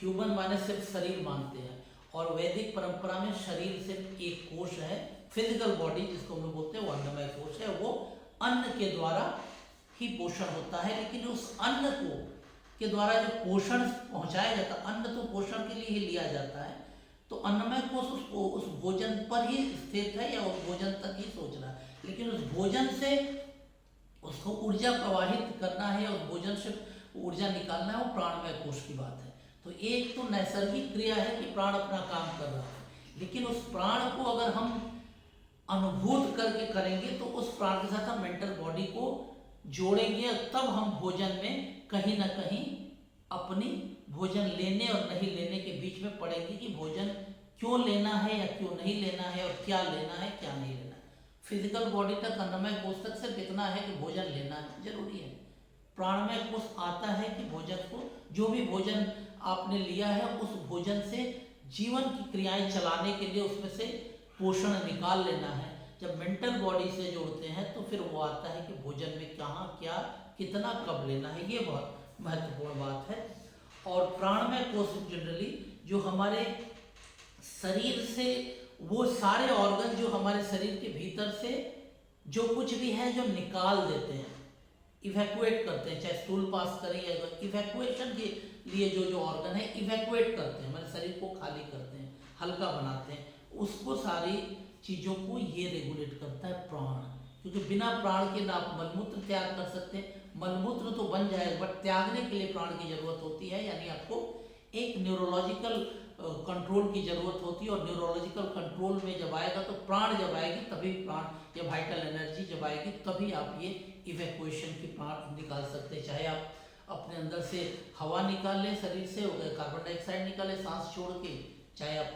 ह्यूमन माने सिर्फ शरीर मानते हैं, और वैदिक परंपरा में शरीर सिर्फ एक कोश है, फिजिकल बॉडी जिसको हम लोग बोलते हैं वो अन्नमय कोश है, वो अन्न के द्वारा ही पोषण होता है। लेकिन उस अन्न को के द्वारा जो पोषण पहुंचाया जाता है, अन्न तो पोषण के लिए ही लिया जाता है, तो अन्नमय कोश उसको उस भोजन पर ही स्थित है या उस भोजन तक ही सोच रहा है, लेकिन उस भोजन से उसको ऊर्जा प्रवाहित करना है या उस भोजन से ऊर्जा निकालना है, वो प्राणमय कोश की बात है। तो एक तो नैसर्गिक क्रिया है कि प्राण अपना काम कर रहा है, लेकिन उस प्राण को अगर हम अनुभूत करके करेंगे तो उस प्राण के साथ हम मेंटल बॉडी को जोड़ेंगे, तब हम भोजन में कहीं ना कहीं अपनी भोजन लेने और नहीं लेने के बीच में पड़ेंगे कि भोजन क्यों लेना है या क्यों नहीं लेना है, और क्या लेना है क्या नहीं लेना है। फिजिकल बॉडी तक, अन्नमय कोश तक सिर्फ इतना है कि भोजन लेना है, जरूरी है। प्राणमय कोश आता है कि भोजन को, जो भी भोजन आपने लिया है उस भोजन से जीवन की क्रियाएं चलाने के लिए उसमें से पोषण निकाल लेना है। जब मेंटल बॉडी से जोड़ते हैं तो फिर वो आता है कि भोजन में कहाँ क्या कितना कब लेना है, ये बहुत महत्वपूर्ण बात है। और प्राणमय कोश जनरली जो हमारे शरीर से वो सारे ऑर्गन जो हमारे शरीर के भीतर से जो कुछ भी है जो निकाल देते हैं, इवैक्यूएट करते हैं, चाहे स्टूल पास करें या इवैक्यूएशन के लिए जो जो ऑर्गन है इवैक्यूएट करते हैं, हमारे शरीर को खाली करते हैं, हल्का बनाते हैं, उसको सारी चीज़ों को ये रेगुलेट करता है प्राण। क्योंकि बिना प्राण के ना आप मलमूत्र त्याग कर सकते, मलमूत्र तो बन जाएगा बट त्यागने के लिए प्राण की जरूरत होती है, यानी आपको एक न्यूरोलॉजिकल कंट्रोल की जरूरत होती है। और न्यूरोलॉजिकल कंट्रोल में जब आएगा तो प्राण जब आएगी तभी प्राण या वाइटल एनर्जी जब आएगी तभी आप ये इवैक्यूएशन की प्राण निकाल सकते हैं। चाहे आप अपने अंदर से हवा निकाल लें, शरीर से कार्बन डाइऑक्साइड निकाले सांस छोड़ के, चाहे आप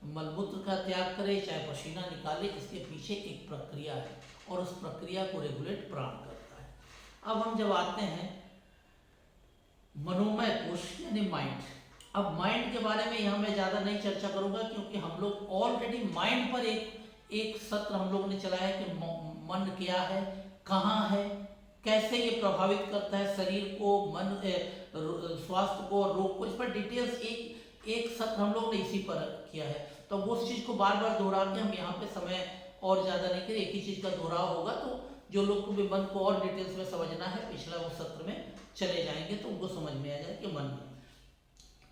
मलमूत्र का त्याग करें, चाहे पसीना निकाले, इसके पीछे एक प्रक्रिया है और उस प्रक्रिया को रेगुलेट प्राण करता है। अब हम जब आते हैं मनोमय कोश यानी माइंड। अब माइंड के बारे में यहाँ मैं ज़्यादा नहीं चर्चा करूँगा क्योंकि हम लोग ऑलरेडी माइंड पर एक सत्र हम लोगों ने चलाया है कि मन क्या है, कहाँ है, कैसे ये प्रभावित करता है शरीर को, मन स्वास्थ्य को और रोग को, इस पर डिटेल्स एक सत्र हम लोग ने इसी पर किया है। तो वो उस चीज़ को बार बार दोहरा के हम यहाँ पे समय और ज़्यादा नहीं करें, एक ही चीज़ का दोहराव होगा। तो जो लोग को भी मन को और डिटेल्स में समझना है पिछला वो सत्र में चले जाएंगे तो उनको समझ में आ जाए कि मन में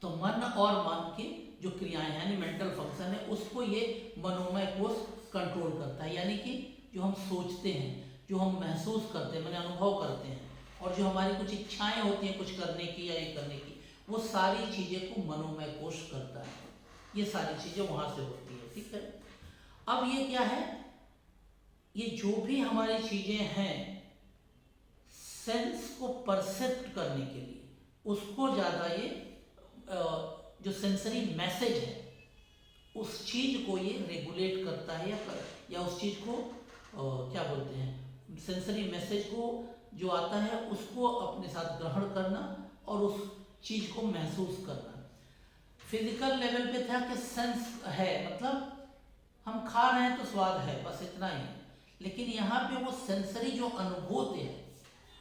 तो मन और मन की जो क्रियाएं हैं यानी मेंटल फंक्शन है उसको ये मनोमय कोश कंट्रोल करता है। यानी कि जो हम सोचते हैं, जो हम महसूस करते हैं, मैंने अनुभव करते हैं, और जो हमारी कुछ इच्छाएं होती हैं कुछ करने की या ये करने की, वो सारी चीज़ें को मनोमय कोश करता है। ये सारी चीज़ें वहाँ से होती है, ठीक है। अब ये क्या है, ये जो भी हमारी चीज़ें हैं सेंस को परसेप्ट करने के लिए उसको ज़्यादा ये जो सेंसरी मैसेज है उस चीज़ को ये रेगुलेट करता है या उस चीज़ को क्या बोलते हैं, सेंसरी मैसेज को जो आता है उसको अपने साथ ग्रहण करना और उस चीज़ को महसूस करना। फिजिकल लेवल पे था कि सेंस है, मतलब हम खा रहे हैं तो स्वाद है, बस इतना ही। लेकिन यहाँ पे वो सेंसरी जो अनुभूति है,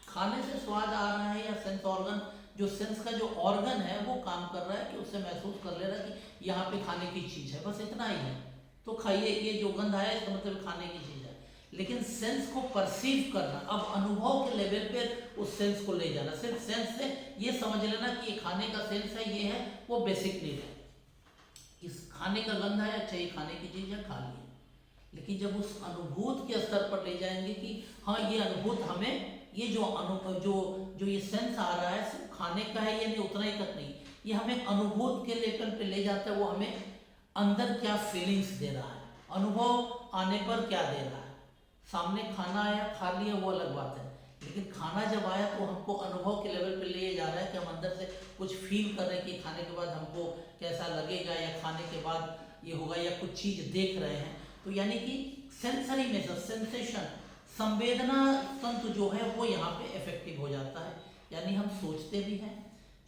खाने से स्वाद आ रहा है या सेंस ऑर्गन, जो सेंस का जो ऑर्गन है वो काम कर रहा है कि उससे महसूस कर ले रहा है कि यहाँ पे खाने की चीज़ है, बस इतना ही है, तो खाइए, ये जो गंध आया इसका मतलब खाने की चीज़ है। लेकिन सेंस को परसीव करना, अब अनुभव के लेवल पे उस सेंस को ले जाना, सिर्फ सेंस से ये समझ लेना कि ये खाने का सेंस है, ये है, वो बेसिक नीड है। इस खाने का गंध आया, अच्छा ये खाने की चीज़ है, खा लिए। लेकिन जब उस अनुभूत के स्तर पर ले जाएंगे कि हाँ ये अनुभूत हमें, ये जो ये सेंस आ रहा है सिर्फ खाने का है, ये नहीं उतना ही तक नहीं, ये हमें अनुभूत के लेवल पे ले जाता है। वो हमें अंदर क्या फीलिंग्स दे रहा है, अनुभव आने पर क्या दे रहा है। सामने खाना आया, खा लिया, वो अलग बात है, लेकिन खाना जब आया तो हमको अनुभव के लेवल पे ले जा रहा है कि हम अंदर से कुछ फील कर रहे हैं कि खाने के बाद हमको कैसा लगेगा या खाने के बाद ये होगा या कुछ चीज़ देख रहे हैं। तो यानी कि सेंसरी मेजर, सेंसेशन, संवेदना तंत्र जो है वो यहाँ पे इफेक्टिव हो जाता है। यानी हम सोचते भी हैं,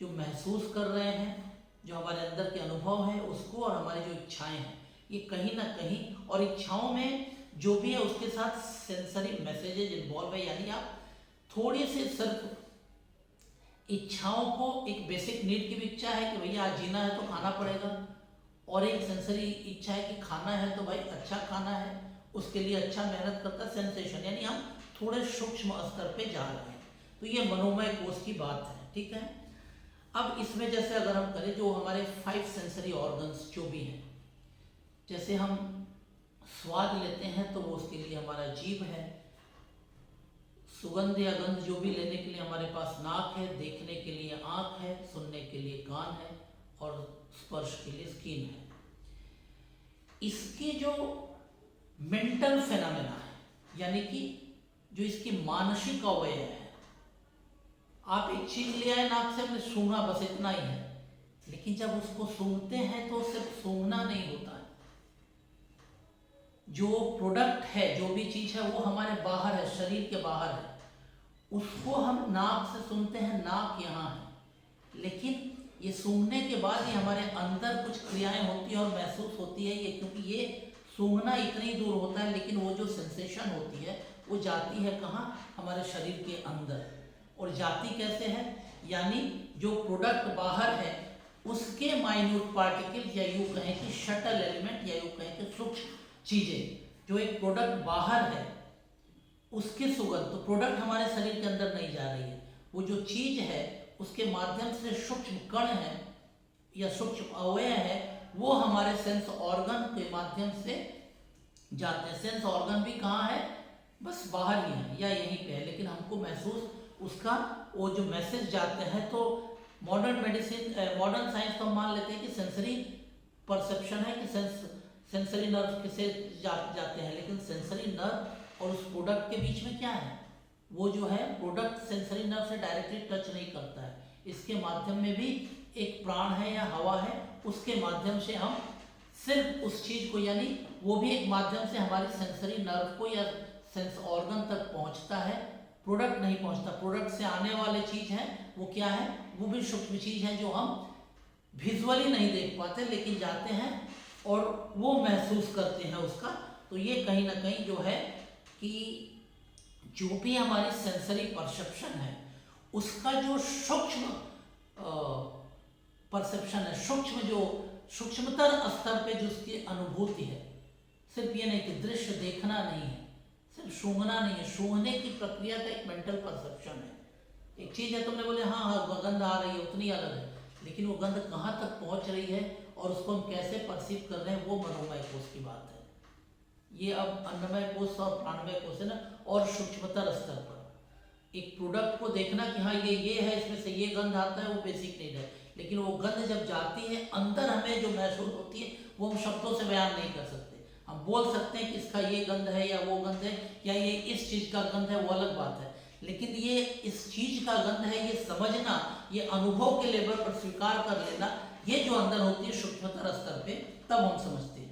जो महसूस कर रहे हैं, जो हमारे अंदर के अनुभव है उसको, और हमारी जो इच्छाएं हैं ये कहीं ना कहीं, और इच्छाओं में जो भी है उसके साथ सेंसरी मैसेजेज इन्वॉल्व है। यानी आप थोड़ी से सिर्फ इच्छाओं को, एक बेसिक नीड की भी इच्छा है कि भैया आज जीना है तो खाना पड़ेगा, और एक सेंसरी इच्छा है कि खाना है तो भाई अच्छा खाना है, उसके लिए अच्छा मेहनत करता है, सेंसेशन। यानी हम थोड़े सूक्ष्म स्तर पे जा रहे हैं। तो ये मनोमय कोश की बात है, ठीक है। अब इसमें जैसे अगर हम करें जो हमारे 5 सेंसरी ऑर्गन्स जो भी हैं, जैसे हम स्वाद लेते हैं तो वो उसके लिए हमारा जीभ है, सुगंध या गंध जो भी लेने के लिए हमारे पास नाक है, देखने के लिए आँख है, सुनने के लिए कान है, और स्पर्श के लिए स्किन है। इसके जो मेंटल फेनोमेना है, यानी कि जो इसकी मानसिक अवयव है, आप एक चीज ले आए नाक से, अपने सूंघा, बस इतना ही है। लेकिन जब उसको सूंघते हैं तो सिर्फ सूंघना नहीं होता है, जो प्रोडक्ट है, जो भी चीज है वो हमारे बाहर है, शरीर के बाहर है, उसको हम नाक से सुनते हैं, नाक यहाँ है। लेकिन ये सूंघने के बाद ही हमारे अंदर कुछ क्रियाएं होती है और महसूस होती है ये, क्योंकि ये सूंघना इतनी दूर होता है, लेकिन वो जो सेंसेशन होती है वो जाती है कहाँ, हमारे शरीर के अंदर, और जाति कैसे है, यानी जो प्रोडक्ट बाहर है उसके माइन्यूट पार्टिकल, या यूँ कहें कि शटल एलिमेंट, या यूँ कहें कि सूक्ष्म चीजें, जो एक प्रोडक्ट बाहर है उसके सुगंध, तो प्रोडक्ट हमारे शरीर के अंदर नहीं जा रही है, वो जो चीज है उसके माध्यम से सूक्ष्म कण है या सूक्ष्म अवयव है वो हमारे सेंस ऑर्गन के माध्यम से जाते हैं। सेंस ऑर्गन भी कहाँ है, बस बाहर ही है या यहीं पे है, लेकिन हमको महसूस उसका वो जो मैसेज जाते हैं। तो मॉडर्न मेडिसिन, मॉडर्न साइंस तो हम मान लेते हैं कि सेंसरी परसेप्शन है, कि सेंसरी नर्व किसे जाते हैं, लेकिन सेंसरी नर्व और उस प्रोडक्ट के बीच में क्या है, वो जो है प्रोडक्ट सेंसरी नर्व से डायरेक्टली टच नहीं करता है, इसके माध्यम में भी एक प्राण है या हवा है, उसके माध्यम से हम सिर्फ उस चीज को, यानी वो भी एक माध्यम से हमारी सेंसरी नर्व को या सेंस ऑर्गन तक पहुंचता है, प्रोडक्ट नहीं पहुंचता। प्रोडक्ट से आने वाले चीज है वो क्या है, वो भी सूक्ष्म चीज है जो हम विजुअली नहीं देख पाते, लेकिन जाते हैं और वो महसूस करते हैं उसका। तो ये कहीं ना कहीं जो है कि जो भी हमारी सेंसरी परसेप्शन है उसका जो सूक्ष्म परसेप्शन है, सूक्ष्म जो सूक्ष्मतर स्तर पे जो उसकी अनुभूति है, सिर्फ ये नहीं कि दृश्य देखना नहीं है, सिर्फ सूंघना नहीं है, सूंघने की प्रक्रिया का एक मेंटल परसेप्शन है। एक चीज है तुमने बोले हाँ हाँ गंध आ रही है, उतनी अलग है, लेकिन वो गंध कहाँ तक पहुंच रही है और उसको हम कैसे परसीव कर रहे हैं, वो मनोमय कोश की बात है। ये अब अन्नमय कोश और प्राणमय कोश है ना, और सूक्ष्मतर स्तर पर एक प्रोडक्ट को देखना कि हाँ ये है, इसमें से ये गंध आता है, वो बेसिक नीड है, लेकिन वो गंध जब जाती है अंदर हमें जो महसूस होती है वो हम शब्दों से बयान नहीं कर सकते। हम बोल सकते हैं कि इसका ये गंध है या वो गंध है, या ये इस चीज का गंध है, वो अलग बात है, लेकिन ये इस चीज का गंध है ये समझना, ये अनुभव के लेवल पर स्वीकार कर लेना, ये जो अंदर होती है सूक्ष्मतर स्तर पे, तब हम समझते हैं।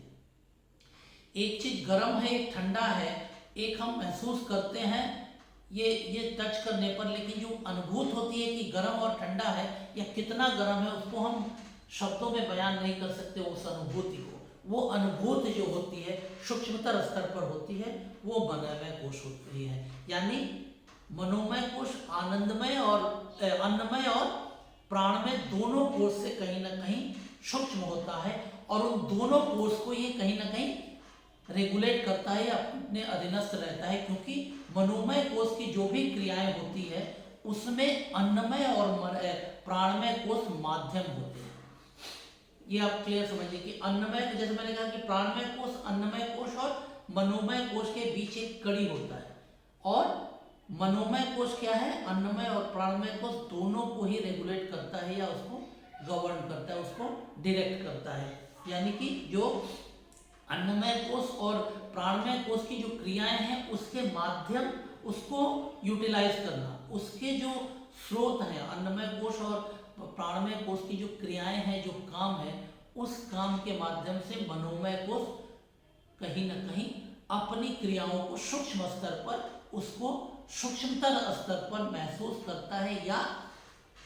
एक चीज गर्म है, एक ठंडा है, एक हम महसूस करते हैं ये टच करने पर, लेकिन जो अनुभूत होती है कि गर्म और ठंडा है या कितना गर्म है, उसको हम शब्दों में बयान नहीं कर सकते उस अनुभूति को। वो अनुभूति जो होती है सूक्ष्मतर स्तर पर होती है, वो मनोमय कोश होती है। यानी मनोमय कोश आनंदमय और अन्नमय और प्राणमय दोनों कोश से कहीं ना कहीं सूक्ष्म होता है, और उन दोनों कोश को ये कहीं ना कहीं रेगुलेट करता है, अपने अधीनस्थ रहता है, क्योंकि मनोमय कोश की जो भी क्रियाएं होती है उसमें अन्नमय और प्राणमय कोश माध्यम होते हैं। ये आप क्लियर समझिए कि अन्नमय, जैसे मैंने कहा कि प्राणमय कोश, अन्नमय कोश और मनोमय कोश के बीच एक कड़ी होता है, और मनोमय कोश क्या है, अन्नमय और प्राणमय कोश दोनों को ही रेगुलेट करता है या उसको गवर्न करता है, उसको डायरेक्ट करता है। यानी कि जो अन्नमय कोश और प्राणमय कोश की जो क्रियाएं हैं उसके माध्यम उसको यूटिलाइज करना, उसके जो स्रोत हैं अन्नमय कोश और प्राणमय कोश की जो क्रियाएं हैं, जो काम है, उस काम के माध्यम से मनोमय कोश कहीं ना कहीं अपनी क्रियाओं को सूक्ष्म स्तर पर, उसको सूक्ष्मतर स्तर पर महसूस करता है, या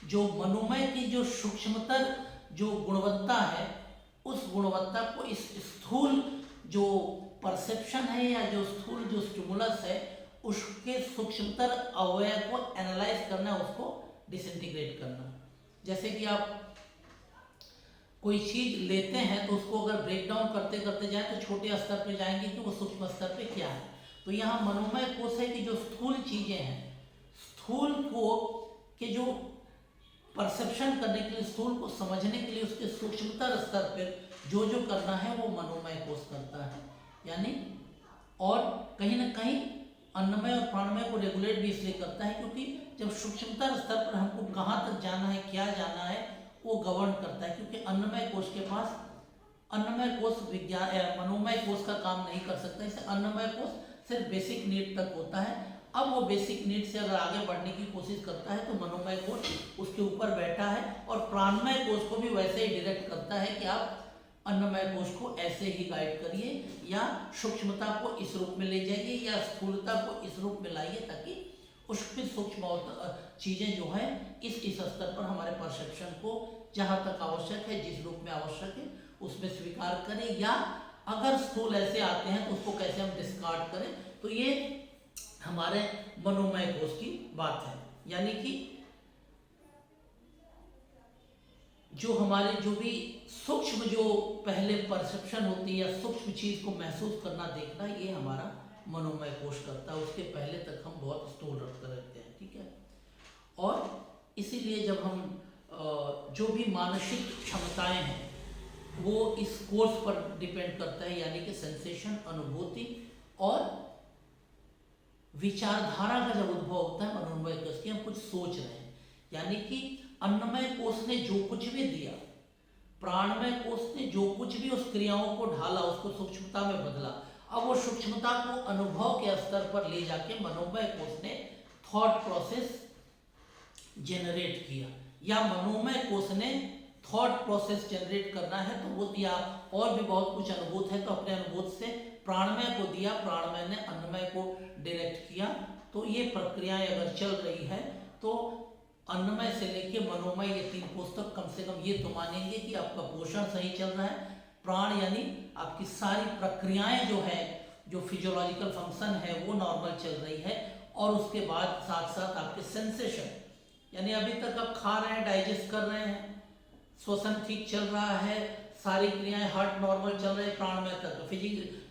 जो मनोमय की जो सूक्ष्मतर जो गुणवत्ता है उस गुणवत्ता को इस स्थूल जो परसेप्शन है या जो स्थूल जो स्टिमुलस है उसके सूक्ष्मतर अवयव को एनालाइज करना, उसको डिसइंटीग्रेट करना। जैसे कि आप कोई चीज लेते हैं तो उसको अगर ब्रेक डाउन करते करते जाए तो छोटे स्तर पे जाएंगे कि वो सूक्ष्म स्तर पे क्या है। तो यहाँ मनोमय कोश है कि जो स्थूल चीजें हैं, स्थूल को के जो परसेप्शन करने के लिए, स्थूल को समझने के लिए उसके सूक्ष्मतर स्तर पर जो जो करना है वो मनोमय कोश करता है। यानी और कहीं ना कहीं अन्नमय और प्राणमय को रेगुलेट भी इसलिए करता है क्योंकि जब सूक्ष्मतर स्तर पर हमको कहाँ तक जाना है, क्या जाना है, वो गवर्न करता है। क्योंकि अन्नमय कोश के पास, अन्नमय कोश विज्ञान मनोमय कोश का काम नहीं कर सकता, इससे अन्नमय कोश सिर्फ बेसिक नीड तक होता है। अब वो बेसिक नीड से अगर आगे बढ़ने की कोशिश करता है तो मनोमय कोश उसके ऊपर बैठा है, और प्राणमय कोश को भी वैसे ही डायरेक्ट करता है कि आप अन्नमय कोश को ऐसे ही गाइड करिए, या सूक्ष्मता को इस रूप में ले जाइए, या स्थूलता को इस रूप में लाइए, ताकि उसकी सूक्ष्म चीजें जो है इस स्तर पर हमारे परसेप्शन को जहाँ तक आवश्यक है, जिस रूप में आवश्यक है उसमें स्वीकार करें, या अगर स्थूल ऐसे आते हैं तो उसको कैसे हम डिस्कार्ड करें। तो ये हमारे मनोमय कोश की बात है। यानी कि जो हमारे जो भी सूक्ष्म जो पहले परसेप्शन होती है या सूक्ष्म चीज को महसूस करना देखना, ये हमारा मनोमय कोश करता है। उसके पहले तक हम बहुत स्थूल रखते रहते हैं, ठीक है। और इसीलिए जब हम जो भी मानसिक क्षमताएं हैं वो इस कोर्स पर डिपेंड करता है, यानी कि सेंसेशन, अनुभूति और विचारधारा का जब उद्भव होता है मनोमय कोश की, हम कुछ सोच रहे हैं, यानी कि अन्नमय कोश ने जो कुछ भी दिया, प्राणमय कोश ने जो कुछ भी उस क्रियाओं को ढाला, उसको सूक्ष्मता में बदला, अब वो सूक्ष्मता को अनुभव के स्तर पर ले जाके मनोमय कोश ने थॉट प्रोसेस जनरेट किया, या मनोमय कोश ने थॉट प्रोसेस जनरेट करना है तो वो दिया, और भी बहुत कुछ अनुभूत है तो अपने अनुभूत से प्राणमय को दिया, प्राणमय ने अन्नमय को डायरेक्ट किया। तो ये प्रक्रियाएं अगर चल रही है तो अन्नमय से लेके मनोमय, ये 3 कोश तक कम से कम ये तो मानेंगे कि आपका पोषण सही चल रहा है। प्राण यानी आपकी सारी प्रक्रियाएं जो है, जो फिजियोलॉजिकल फंक्शन है वो नॉर्मल चल रही है, और उसके बाद साथ साथ आपके सेंसेशन, यानी अभी तक आप खा रहे हैं, डाइजेस्ट कर रहे हैं, श्वसन ठीक चल रहा है, सारी क्रियाएं, हार्ट नॉर्मल चल रहे हैं, प्राणमय तक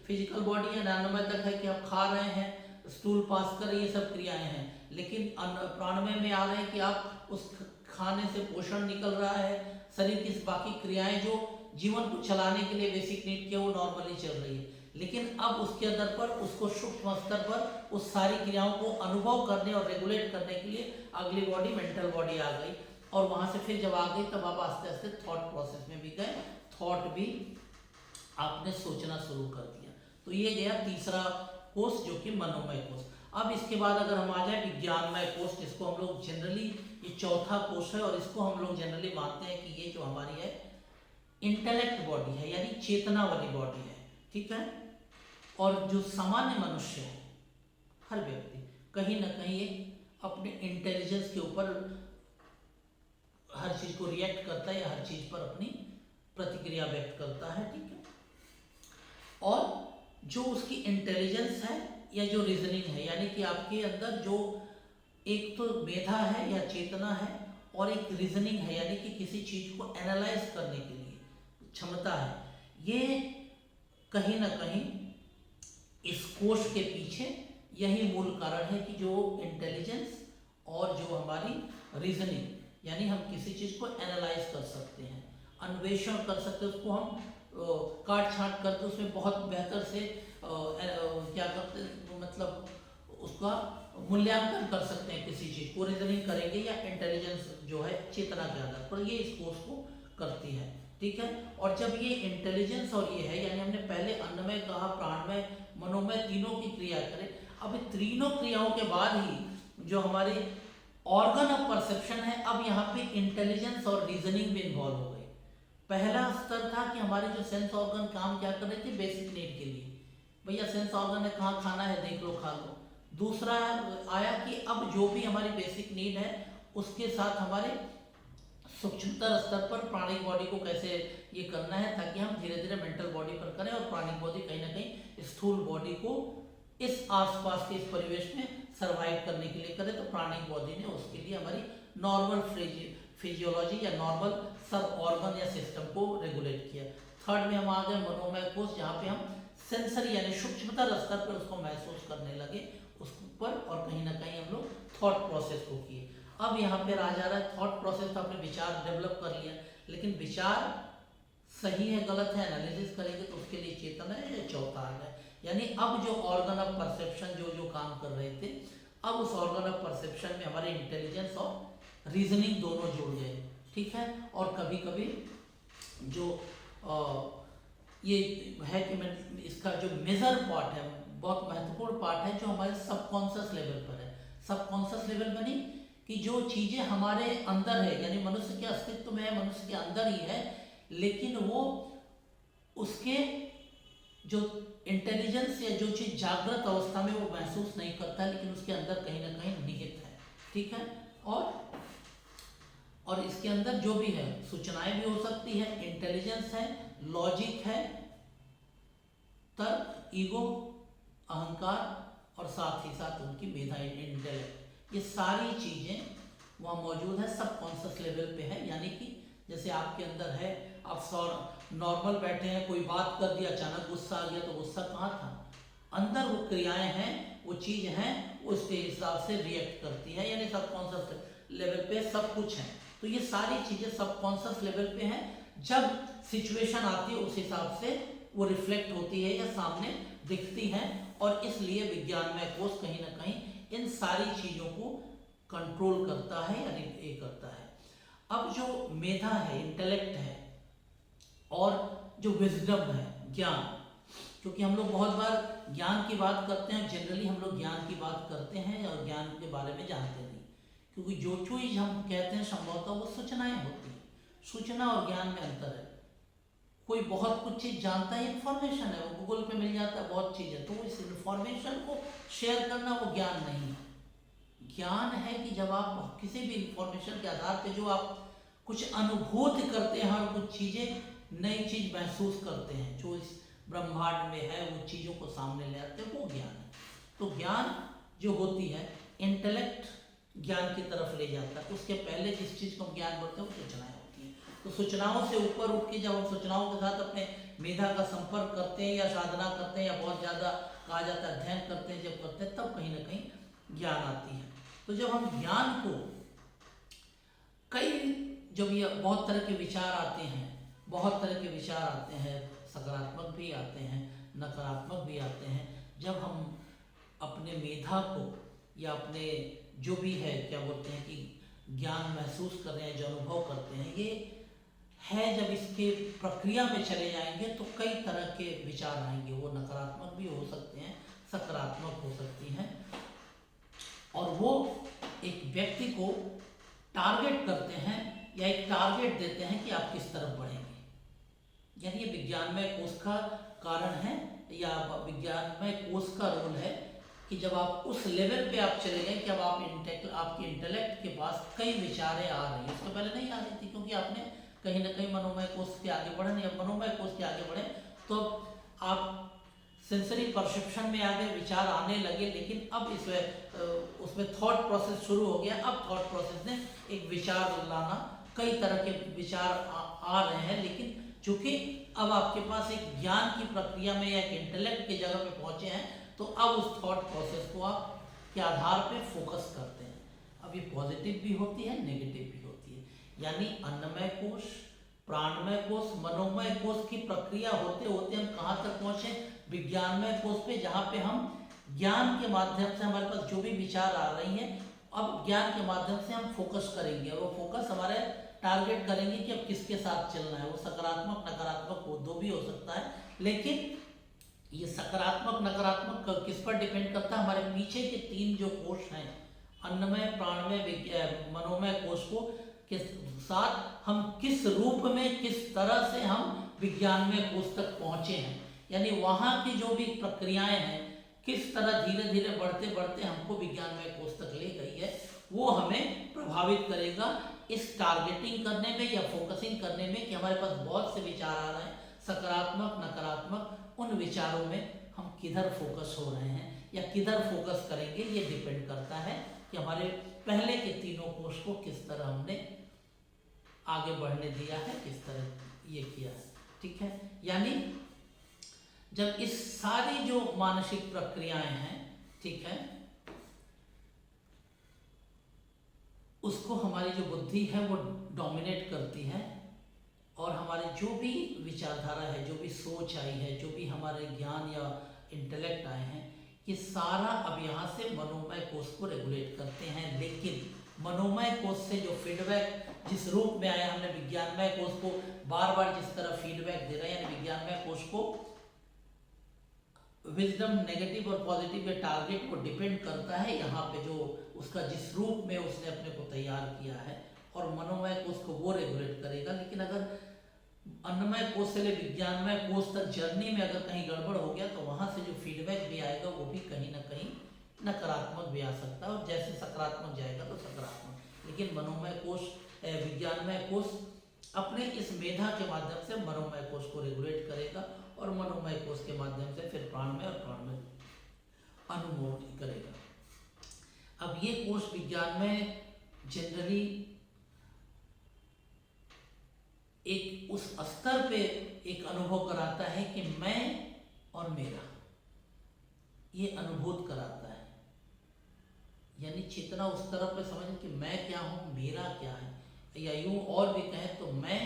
फिजिकल बॉडी है, अन्नमय तक है कि आप खा रहे हैं, स्टूल पास कर, ये सब क्रियाएं हैं। लेकिन प्राणमय में आ रहे हैं कि आप उस खाने से पोषण निकल रहा है, शरीर की बाकी क्रियाएं जो जीवन को चलाने के लिए बेसिक नीड के वो नॉर्मली चल रही है। लेकिन अब उसके अंदर पर उसको सूक्ष्म स्तर पर उस सारी क्रियाओं को अनुभव करने और रेगुलेट करने के लिए अगली बॉडी, मेंटल बॉडी आ गई, और वहां से फिर जब आ गई तब आप आस्ते आस्ते थॉट प्रोसेस में भी गए, थॉट भी आपने सोचना शुरू कर दिया। तो ये गया तीसरा कोश जो कि मनोमय कोश। अब इसके बाद अगर हम आ जाए विज्ञानमय कोश, जिसको हम लोग जनरली, ये चौथा कोश है और इसको हम लोग जनरली मानते हैं कि ये जो हमारी है इंटेलेक्ट बॉडी है, यानी चेतना वाली बॉडी है, ठीक है। और जो सामान्य मनुष्य है, हर व्यक्ति कहीं ना कहीं अपने इंटेलिजेंस के ऊपर हर चीज को रिएक्ट करता है या हर चीज पर अपनी प्रतिक्रिया व्यक्त करता है, ठीक है। और जो उसकी इंटेलिजेंस है या जो रीजनिंग है, यानी कि आपके अंदर जो एक तो मेधा है या चेतना है, और एक रीजनिंग है, यानी कि किसी चीज को एनालाइज करने के लिए क्षमता है, ये कहीं ना कहीं इस कोश के पीछे यही मूल कारण है कि जो इंटेलिजेंस और जो हमारी रीजनिंग, यानी हम किसी चीज को एनालाइज कर सकते हैं, अन्वेषण कर सकते हैं, उसको हम काट छांट करके उसमें बहुत बेहतर से क्या करते हैं, मतलब उसका मूल्यांकन कर सकते हैं, किसी चीज को रीजनिंग करेंगे या इंटेलिजेंस जो है चेतना के आधार पर, ये इस कोर्स को करती है, ठीक है। और जब ये इंटेलिजेंस और ये है, यानी हमने पहले अन्नमय कहा, प्राणमय, मनोमय, तीनों की क्रिया करें, अब तीनों क्रियाओं के बाद ही जो हमारी ऑर्गन ऑफ परसेप्शन है, अब यहाँ पे इंटेलिजेंस और रीजनिंग भी इन्वॉल्व हो गई। पहला स्तर था कि हमारे जो सेंस ऑर्गन काम क्या कर रहे थे, बेसिक नीड के लिए, भैया सेंस ऑर्गन है, कहाँ खाना है देख लो, खा लो। दूसरा आया कि अब जो भी हमारी बेसिक नीड है उसके साथ हमारे सूक्ष्मतर स्तर पर प्राणिक बॉडी को कैसे ये करना है, ताकि हम धीरे धीरे मेंटल बॉडी पर करें, और प्राणिक बॉडी कहीं ना कहीं स्थूल बॉडी को इस आसपास के इस परिवेश में सरवाइव करने के लिए करें। तो प्राणिक बॉडी ने उसके लिए हमारी नॉर्मल फिजियोलॉजी या नॉर्मल सब ऑर्गन या सिस्टम को रेगुलेट किया। थर्ड में हम आ गए मनोमय कोश, जहाँ पे हम सेंसरी यानी सूक्ष्मतर स्तर पर उसको महसूस करने लगे उस पर, और कहीं ना कहीं हम लोग थॉट प्रोसेस को किए। अब यहाँ पे आ जा रहा है थॉट प्रोसेस, तो आपने विचार डेवलप कर लिया, लेकिन विचार सही है गलत है एनालिसिस करेंगे तो उसके लिए चेतना है या चौथा है, यानी अब जो ऑर्गन ऑफ परसेप्शन जो काम कर रहे थे, अब उस ऑर्गन ऑफ परसेप्शन में हमारे इंटेलिजेंस और रीजनिंग दोनों जुड़ गए, ठीक है। और कभी कभी जो ये है कि मैं इसका जो मेजर पार्ट है, बहुत महत्वपूर्ण पार्ट है, जो हमारे सबकॉन्शियस लेवल पर है। सबकॉन्शियस लेवल बनी कि जो चीजें हमारे अंदर है, यानी मनुष्य के अस्तित्व में है, मनुष्य के अंदर ही है, लेकिन वो उसके जो इंटेलिजेंस या जो चीज जागृत अवस्था में वो महसूस नहीं करता है, लेकिन उसके अंदर कहीं ना कहीं निहित है, ठीक है। और इसके अंदर जो भी है, सूचनाएं भी हो सकती है, इंटेलिजेंस है, लॉजिक है, तर्क, ईगो, अहंकार, और साथ ही साथ उनकी मेधा, इंटेलेक्ट, ये सारी चीज़ें वहाँ मौजूद है, सबकॉन्शियस लेवल पे है। यानी कि जैसे आपके अंदर है, आप नॉर्मल बैठे हैं, कोई बात कर दिया, अचानक गुस्सा आ गया, तो गुस्सा कहाँ था? अंदर वो क्रियाएं हैं, वो चीज़ हैं, उसके हिसाब से रिएक्ट करती है, यानी सबकॉन्शियस लेवल पे सब कुछ है। तो ये सारी चीज़ें सबकॉन्शियस लेवल पे हैं। जब सिचुएशन आती है उस हिसाब से वो रिफ्लेक्ट होती है या सामने दिखती है, और इसलिए विज्ञानमय कोश कहीं ना कहीं इन सारी चीज़ों को कंट्रोल करता है, यानी ये करता है। अब जो मेधा है, इंटेलेक्ट है, और जो विजडम है, ज्ञान, क्योंकि हम लोग बहुत बार ज्ञान की बात करते हैं, जनरली हम लोग ज्ञान की बात करते हैं और ज्ञान के बारे में जानते नहीं, क्योंकि जो चीज़ हम कहते हैं संभवतः वो सूचनाएं होती हैं। सूचना और ज्ञान में अंतर है। कोई बहुत कुछ चीज़ जानता है, इन्फॉर्मेशन है, वो गूगल पे मिल जाता है, बहुत चीज़ है, तो इस इन्फॉर्मेशन को शेयर करना वो ज्ञान नहीं है। ज्ञान है कि जब आप किसी भी इंफॉर्मेशन के आधार पे जो आप कुछ अनुभूति करते हैं और कुछ चीज़ें, नई चीज़ महसूस करते हैं, जो इस ब्रह्मांड में है, वो चीज़ों को सामने ले आते हैं, वो ज्ञान है। तो ज्ञान जो होती है, इंटेलेक्ट ज्ञान की तरफ ले जाता है। उसके पहले जिस चीज़ को हम ज्ञान बोलते हैं वो सूचनाएं होती हैं। तो सूचनाओं से ऊपर उठ के जब हम सूचनाओं के साथ अपने मेधा का संपर्क करते हैं, या साधना करते हैं, या बहुत ज़्यादा कहा जाता है अध्ययन करते हैं, जब करते हैं, तब कहीं ना कहीं ज्ञान आती है। तो जब हम ज्ञान को जब ये बहुत तरह के विचार आते हैं, बहुत तरह के विचार आते हैं, सकारात्मक भी आते हैं, नकारात्मक भी आते हैं। जब हम अपने मेधा को या अपने जो भी है, क्या बोलते हैं कि ज्ञान महसूस कर रहे हैं, जो अनुभव करते हैं, ये है, जब इसके प्रक्रिया में चले जाएंगे तो कई तरह के विचार आएंगे। वो नकारात्मक भी हो सकते हैं, सकारात्मक हो सकती हैं, और वो एक व्यक्ति को टारगेट करते हैं या एक टारगेट देते हैं कि आप किस तरफ बढ़ेंगे। यानी ये विज्ञानमय कोश का कारण है, या विज्ञानमय कोश का रोल है कि जब आप उस लेवल पे आप चले गए कि अब आपके इंटेलेक्ट के पास कई विचारें आ रही हैं। इससे पहले नहीं आ रही थी, क्योंकि आपने कहीं ना कहीं मनोमय कोश के आगे बढ़े नहीं। अब मनोमय कोश के आगे बढ़े तो आप सेंसरी परसेप्शन में आगे विचार आने लगे, लेकिन अब उसमें थॉट प्रोसेस शुरू हो गया। अब थॉट प्रोसेस ने एक विचार लाना, कई तरह के विचार आ रहे हैं, लेकिन चूंकि अब आपके पास एक ज्ञान की प्रक्रिया में या एक इंटेलेक्ट की जगह पे पहुंचे हैं, तो अब उस थॉट प्रोसेस को आप के आधार पे फोकस करते हैं। अब ये पॉजिटिव भी होती है, नेगेटिव भी होती है। यानी अन्नमय कोश, प्राणमय कोश, मनोमय कोश की प्रक्रिया होते होते हम कहाँ तक पहुँचे? विज्ञानमय कोश पे, जहाँ पे हम ज्ञान के माध्यम से हमारे पास जो भी विचार आ रही हैं, अब ज्ञान के माध्यम से हम फोकस करेंगे, और वो फोकस हमारे टारगेट करेंगे कि अब किसके साथ चलना है। वो सकारात्मक नकारात्मक वो दो भी हो सकता है, लेकिन ये सकारात्मक नकारात्मक किस पर डिपेंड करता है? हमारे पीछे के तीन जो कोश हैं, अन्नमय, प्राणमय, मनोमय कोश को के साथ हम किस रूप में, किस तरह से हम विज्ञानमय कोश तक पहुँचे हैं, यानी वहाँ की जो भी प्रक्रियाएं हैं, किस तरह धीरे धीरे बढ़ते बढ़ते हमको विज्ञानमय कोश तक ले गई है, वो हमें प्रभावित करेगा इस टारगेटिंग करने में या फोकसिंग करने में, कि हमारे पास बहुत से विचार आ रहे हैं, सकारात्मक नकारात्मक, उन विचारों में हम किधर फोकस हो रहे हैं या किधर फोकस करेंगे। ये डिपेंड करता है कि हमारे पहले के तीनों कोश को किस तरह हमने आगे बढ़ने दिया है, किस तरह ये किया है। ठीक है, यानी जब इस सारी जो मानसिक प्रक्रियाएं हैं, ठीक है, उसको हमारी जो बुद्धि है वो डोमिनेट करती है, और हमारे जो भी विचारधारा है, जो भी सोच आई है, जो भी हमारे ज्ञान या इंटेलेक्ट आए हैं, ये सारा अब यहाँ से मनोमय कोश को रेगुलेट करते हैं। लेकिन मनोमय कोश से जो फीडबैक जिस रूप में आया, हमने विज्ञानमय कोश को बार बार जिस तरह फीडबैक दे रहे हैं, यानी विज्ञानमय कोश को विजडम नेगेटिव और पॉजिटिव के टारगेट को डिपेंड करता है यहाँ पे, जो उसका जिस रूप में उसने अपने को तैयार किया है, और मनोमय कोश को वो रेगुलेट करेगा। लेकिन अगर अन्नमय कोश से ले विज्ञानमय कोश तक जर्नी में अगर कहीं गड़बड़ हो गया, तो वहाँ से जो फीडबैक भी आएगा वो भी कहीं ना कहीं नकारात्मक भी आ सकता है, और जैसे सकारात्मक जाएगा तो सकारात्मक। लेकिन मनोमय कोश, विज्ञानमय कोश अपने इस मेधा के माध्यम से मनोमय कोश को रेगुलेट करेगा, और मनोमय कोश के माध्यम से फिर प्राणमय और प्राणमय अनुभव करेगा। अब ये कोष विज्ञान में जनरली एक उस स्तर पे एक अनुभव कराता है कि मैं और मेरा, ये अनुभूत कराता है। यानी चेतना उस तरफ पे समझ कि मैं क्या हूं, मेरा क्या है, या यूं और भी कहें तो मैं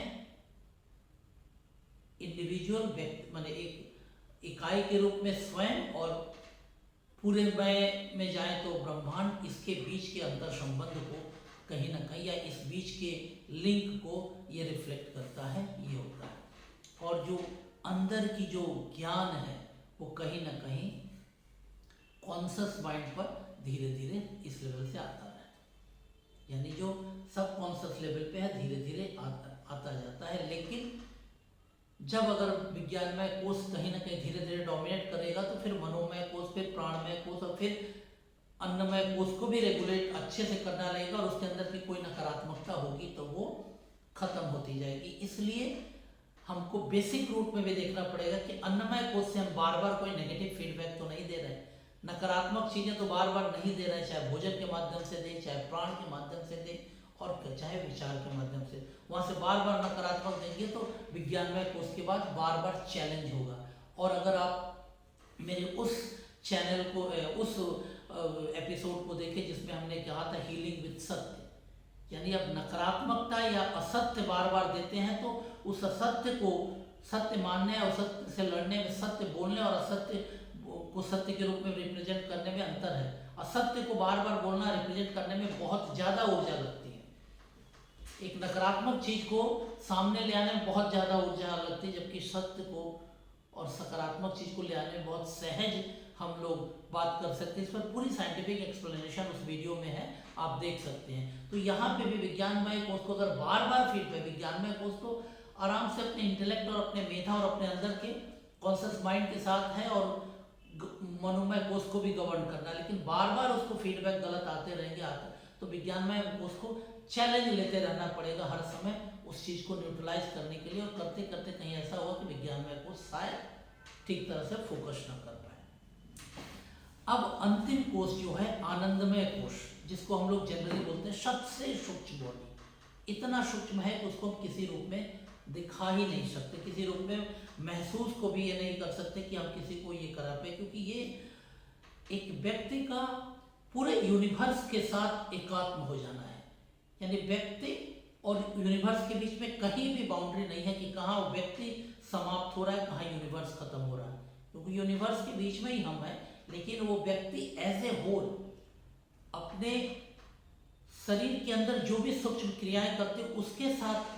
इंडिविजुअल व्यक्ति माने एक इकाई के रूप में स्वयं, और पूरे मैं में जाए तो ब्रह्मांड, इसके बीच के अंतर संबंध को कहीं ना कहीं, या इस बीच के लिंक को ये रिफ्लेक्ट करता है, ये होता है। और जो अंदर की जो ज्ञान है वो कहीं ना कहीं कॉन्शियस माइंड पर धीरे धीरे इस लेवल से आता है, यानी जो सब कॉन्शियस लेवल पे है धीरे धीरे आता जाता है। लेकिन जब अगर विज्ञानमय कोष कहीं ना कहीं धीरे धीरे डोमिनेट करेगा तो फिर मनोमय कोष, फिर प्राणमय कोष और फिर अन्नमय कोष को भी रेगुलेट अच्छे से करना लगेगा, और उसके अंदर की कोई नकारात्मकता होगी तो वो खत्म होती जाएगी। इसलिए हमको बेसिक रूप में भी देखना पड़ेगा कि अन्नमय कोष से हम बार बार कोई नेगेटिव फीडबैक तो नहीं दे रहे, नकारात्मक चीजें तो बार बार नहीं दे रहे, चाहे भोजन के माध्यम से दें, चाहे प्राण के माध्यम से दें, और चाहे विचार के माध्यम से। वहां से बार बार नकारात्मक देंगे तो विज्ञानमय कोष के बाद बार बार चैलेंज होगा। और अगर आप मेरे उस चैनल को, उस एपिसोड को देखें जिसमें हमने कहा था हीलिंग विद सत्य, यानी अब नकारात्मकता या असत्य बार बार देते हैं तो उस असत्य को सत्य मानने और सत्य से लड़ने में, सत्य बोलने और असत्य को सत्य के रूप में रिप्रेजेंट करने में अंतर है। असत्य को बार बार बोलना, रिप्रेजेंट करने में बहुत ज्यादा ऊर्जा लगती है, एक नकारात्मक चीज को सामने ले आने में बहुत ज्यादा ऊर्जा लगती है, जबकि सत्य को और सकारात्मक चीज को ले आने में बहुत सहज हम लोग बात कर सकते हैं। इस पर पूरी साइंटिफिक एक्सप्लेनेशन उस वीडियो में है, आप देख सकते हैं। तो यहाँ पे भी विज्ञानमय कोष को अगर बार बार फीडबैक, विज्ञानमय कोष तो आराम से अपने इंटेलेक्ट और अपने मेधा और अपने अंदर के कॉन्शियस माइंड के साथ है, और मनोमय कोष को भी गवर्न करना, लेकिन बार बार उसको फीडबैक गलत आते रहेंगे तो विज्ञानमय कोष को चैलेंज लेते रहना पड़ेगा हर समय उस चीज को न्यूट्रलाइज करने के लिए, और करते करते कहीं ऐसा हुआ कि विज्ञानमय कोष शायद ठीक तरह से फोकस न कर पाए। अब अंतिम कोष जो है आनंदमय कोष, जिसको हम लोग जनरली बोलते हैं सबसे सूक्ष्म बॉडी, इतना सूक्ष्म है कि उसको हम किसी रूप में दिखा ही नहीं सकते, किसी रूप में महसूस को भी ये नहीं कर सकते कि हम किसी को ये करा पाए, क्योंकि ये एक व्यक्ति का पूरे यूनिवर्स के साथ एकात्म हो जाना है। यानी व्यक्ति और यूनिवर्स के बीच में कहीं भी बाउंड्री नहीं है कि कहाँ व्यक्ति समाप्त हो रहा है, कहाँ यूनिवर्स खत्म हो रहा है, क्योंकि यूनिवर्स के बीच में ही हम हैं। लेकिन वो व्यक्ति एज ए होल अपने शरीर के अंदर जो भी सूक्ष्म क्रियाएं करते उसके साथ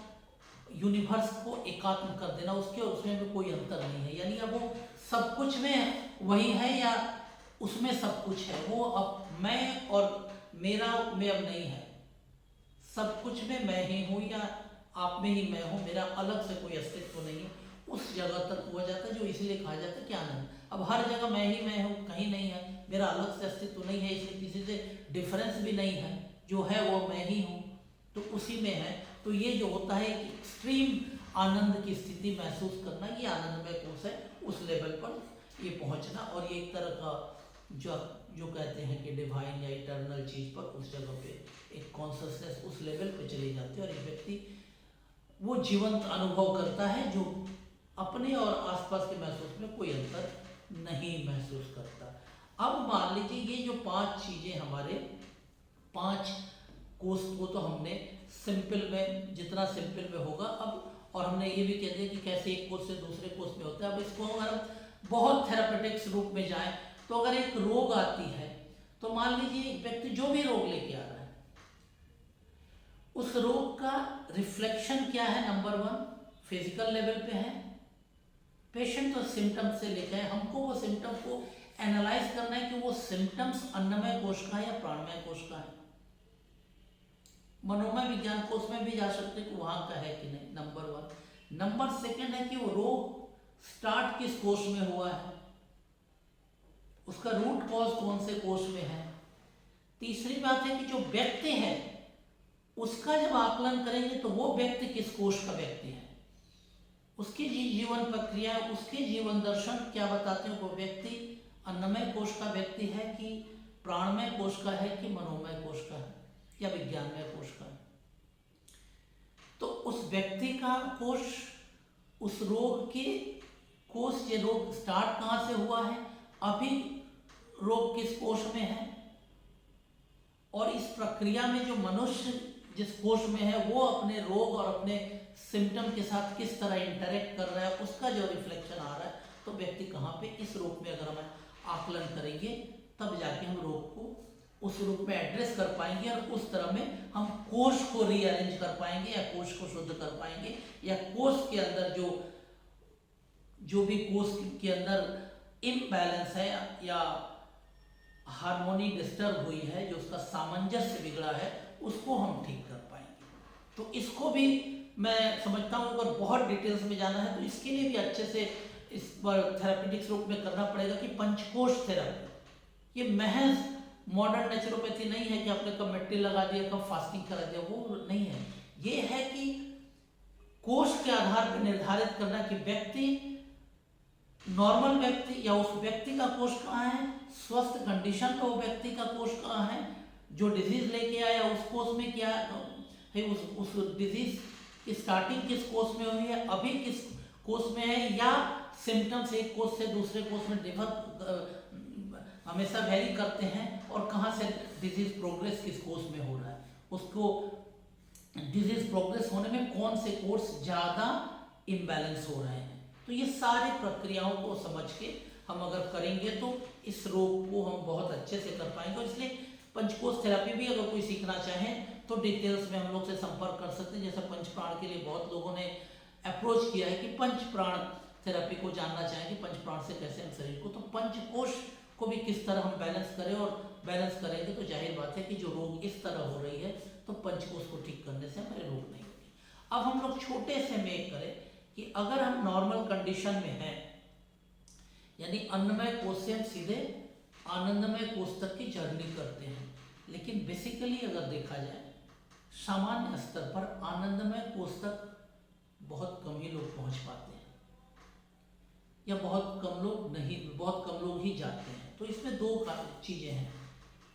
यूनिवर्स को एकात्म कर देना, उसके और उसमें भी कोई अंतर नहीं है। यानी अब वो सब कुछ में वही है या उसमें सब कुछ है, वो अब मैं और मेरा में अब नहीं है, सब कुछ में मैं ही हूँ या आप में ही मैं हूँ, मेरा अलग से कोई अस्तित्व नहीं है। उस जगह तक हुआ जाता है जो इसलिए कहा जाता है कि आनंद। अब हर जगह मैं ही मैं हूँ, कहीं नहीं है, मेरा अलग से अस्तित्व नहीं है, इसलिए किसी से डिफरेंस भी नहीं है, जो है वो मैं ही हूँ, तो उसी में है। तो ये जो होता है कि एक्सट्रीम आनंद की स्थिति महसूस करना, ये आनंदमय कोष है, उस लेवल पर ये पहुंचना, और ये एक तरह का जो कहते हैं कि डिवाइन या इटर्नल चीज पर उस जगह पे एक कॉन्शियसनेस उस लेवल पे चली जाती है, और एक व्यक्ति वो जीवंत अनुभव करता है जो अपने और आसपास के महसूस में कोई अंतर नहीं महसूस करता। अब मान लीजिए ये जो 5 चीजें हमारे 5 कोष को तो हमने सिंपल में, जितना सिंपल में होगा अब, और हमने ये भी कह दिया कि कैसे एक कोष से दूसरे कोष में होता है। अब इसको अगर बहुत थेरापेटिक्स रूप में जाए तो अगर एक रोग आती है तो मान लीजिए एक व्यक्ति जो भी रोग लेके आ रहा है, उस रोग का रिफ्लेक्शन क्या है, नंबर 1 फिजिकल लेवल पे है, पेशेंट तो सिम्टम्स से लेकर है, हमको वो सिम्टम को एनालाइज करना है कि वो सिम्टम्स अन्नमय कोष का है या प्राणमय कोष का है। मनोमय विज्ञान कोष में भी जा सकते कि वहां का है कि नहीं, नंबर 1। नंबर 2 है कि वो रोग स्टार्ट किस कोष में हुआ है, उसका रूट कॉज कौन से कोष में है। तीसरी बात है कि जो व्यक्ति है उसका जब आकलन करेंगे तो वो व्यक्ति किस कोष का व्यक्ति है, उसकी जीवन प्रक्रिया, उसके जीवन दर्शन क्या बताते हैं, वो व्यक्ति अन्नमय कोष का व्यक्ति है कि प्राणमय कोश का है कि मनोमय कोश का है या विज्ञानमय कोश का है। तो उस व्यक्ति का कोश, उस रोग के कोश, ये रोग स्टार्ट कहाँ से हुआ है, अभी रोग किस कोश में है, और इस प्रक्रिया में जो मनुष्य जिस कोश में है वो अपने रोग और अपने सिम्टम के साथ किस तरह इंटरेक्ट कर रहा है, उसका जो रिफ्लेक्शन आ रहा है, तो व्यक्ति कहाँ पे इस रोग में अगर हम आकलन करेंगे तब जाके हम रोग को उस रूप में एड्रेस कर पाएंगे और उस तरह में हम कोश को रीअरेंज कर पाएंगे या कोश को शुद्ध कर पाएंगे, या कोश के अंदर जो भी कोश के अंदर इम्बैलेंस है या हार्मोनी डिस्टर्ब हुई है, जो उसका सामंजस्य बिगड़ा है, उसको हम ठीक कर पाएंगे। तो इसको भी मैं समझता हूँ अगर बहुत डिटेल्स में जाना है तो इसके लिए भी अच्छे से इस पर थेरापेटिक्स रूप में करना पड़ेगा कि पंचकोश थेरापी, ये महज मॉडर्न नेचुरोपैथी नहीं है कि आपने कब मिट्टी लगा दिया, कब फास्टिंग करा दिया, वो नहीं है। ये है कि कोश के आधार पर निर्धारित करना कि व्यक्ति, नॉर्मल व्यक्ति या उस व्यक्ति का कोश कहाँ है, स्वस्थ कंडीशन में वो व्यक्ति का कोश कहाँ है, जो डिजीज लेके आया उस कोश में क्या है, उस डिजीज की स्टार्टिंग किस कोश में हुई है, अभी किस कोश में है, या सिम्टम्स एक कोश से दूसरे कोश में हमेशा वेरी करते हैं, और कहाँ से डिजीज प्रोग्रेस किस कोर्स में हो रहा है, उसको डिजीज प्रोग्रेस होने में कौन से कोर्स ज़्यादा इम्बैलेंस हो रहे हैं। तो ये सारी प्रक्रियाओं को समझ के हम अगर करेंगे तो इस रोग को हम बहुत अच्छे से कर पाएंगे। और इसलिए पंचकोश थेरापी भी अगर कोई सीखना चाहे तो डिटेल्स में हम लोग से संपर्क कर सकते हैं। जैसे पंच प्राण के लिए बहुत लोगों ने अप्रोच किया है कि पंच प्राण थेरापी को जानना चाहेंगे, पंच प्राण से कैसे हम शरीर को, तो पंचकोश को भी किस तरह हम बैलेंस करें, और बैलेंस करेंगे तो जाहिर बात है कि जो रोग इस तरह हो रही है तो पंचकोश को ठीक करने से हमारे रोग नहीं होगी। अब हम लोग छोटे से मेक करें कि अगर हम नॉर्मल कंडीशन में हैं, यानी अन्नमय कोश से हम सीधे आनंदमय कोश तक की जर्नी करते हैं, लेकिन बेसिकली अगर देखा जाए सामान्य स्तर पर आनंदमय कोश तक बहुत कम ही लोग पहुंच पाते हैं, या बहुत कम लोग ही जाते हैं। तो इसमें दो चीज़ें हैं,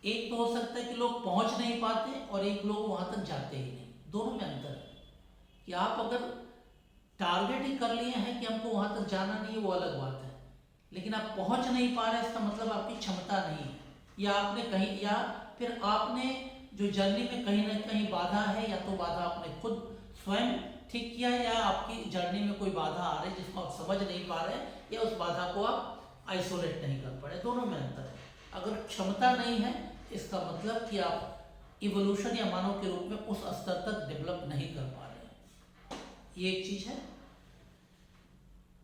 एक तो हो सकता है कि लोग पहुंच नहीं पाते और एक लोग वहां तक जाते ही नहीं। दोनों में अंतर है कि आप अगर टारगेट ही कर लिए हैं कि हमको वहां तक जाना नहीं है, वो अलग बात है, लेकिन आप पहुंच नहीं पा रहे, इसका मतलब आपकी क्षमता नहीं है, या आपने कहीं, या फिर आपने जो जर्नी में कहीं ना कहीं बाधा है, या तो बाधा आपने खुद स्वयं ठीक किया, या आपकी जर्नी में कोई बाधा आ रही है जिसको आप समझ नहीं पा रहे, या उस बाधा को आप आइसोलेट नहीं कर पा रहे। दोनों में अंतर है। अगर क्षमता नहीं है इसका मतलब कि आप इवोल्यूशन या मानव के रूप में उस स्तर तक डेवलप नहीं कर पा रहे, ये एक चीज है।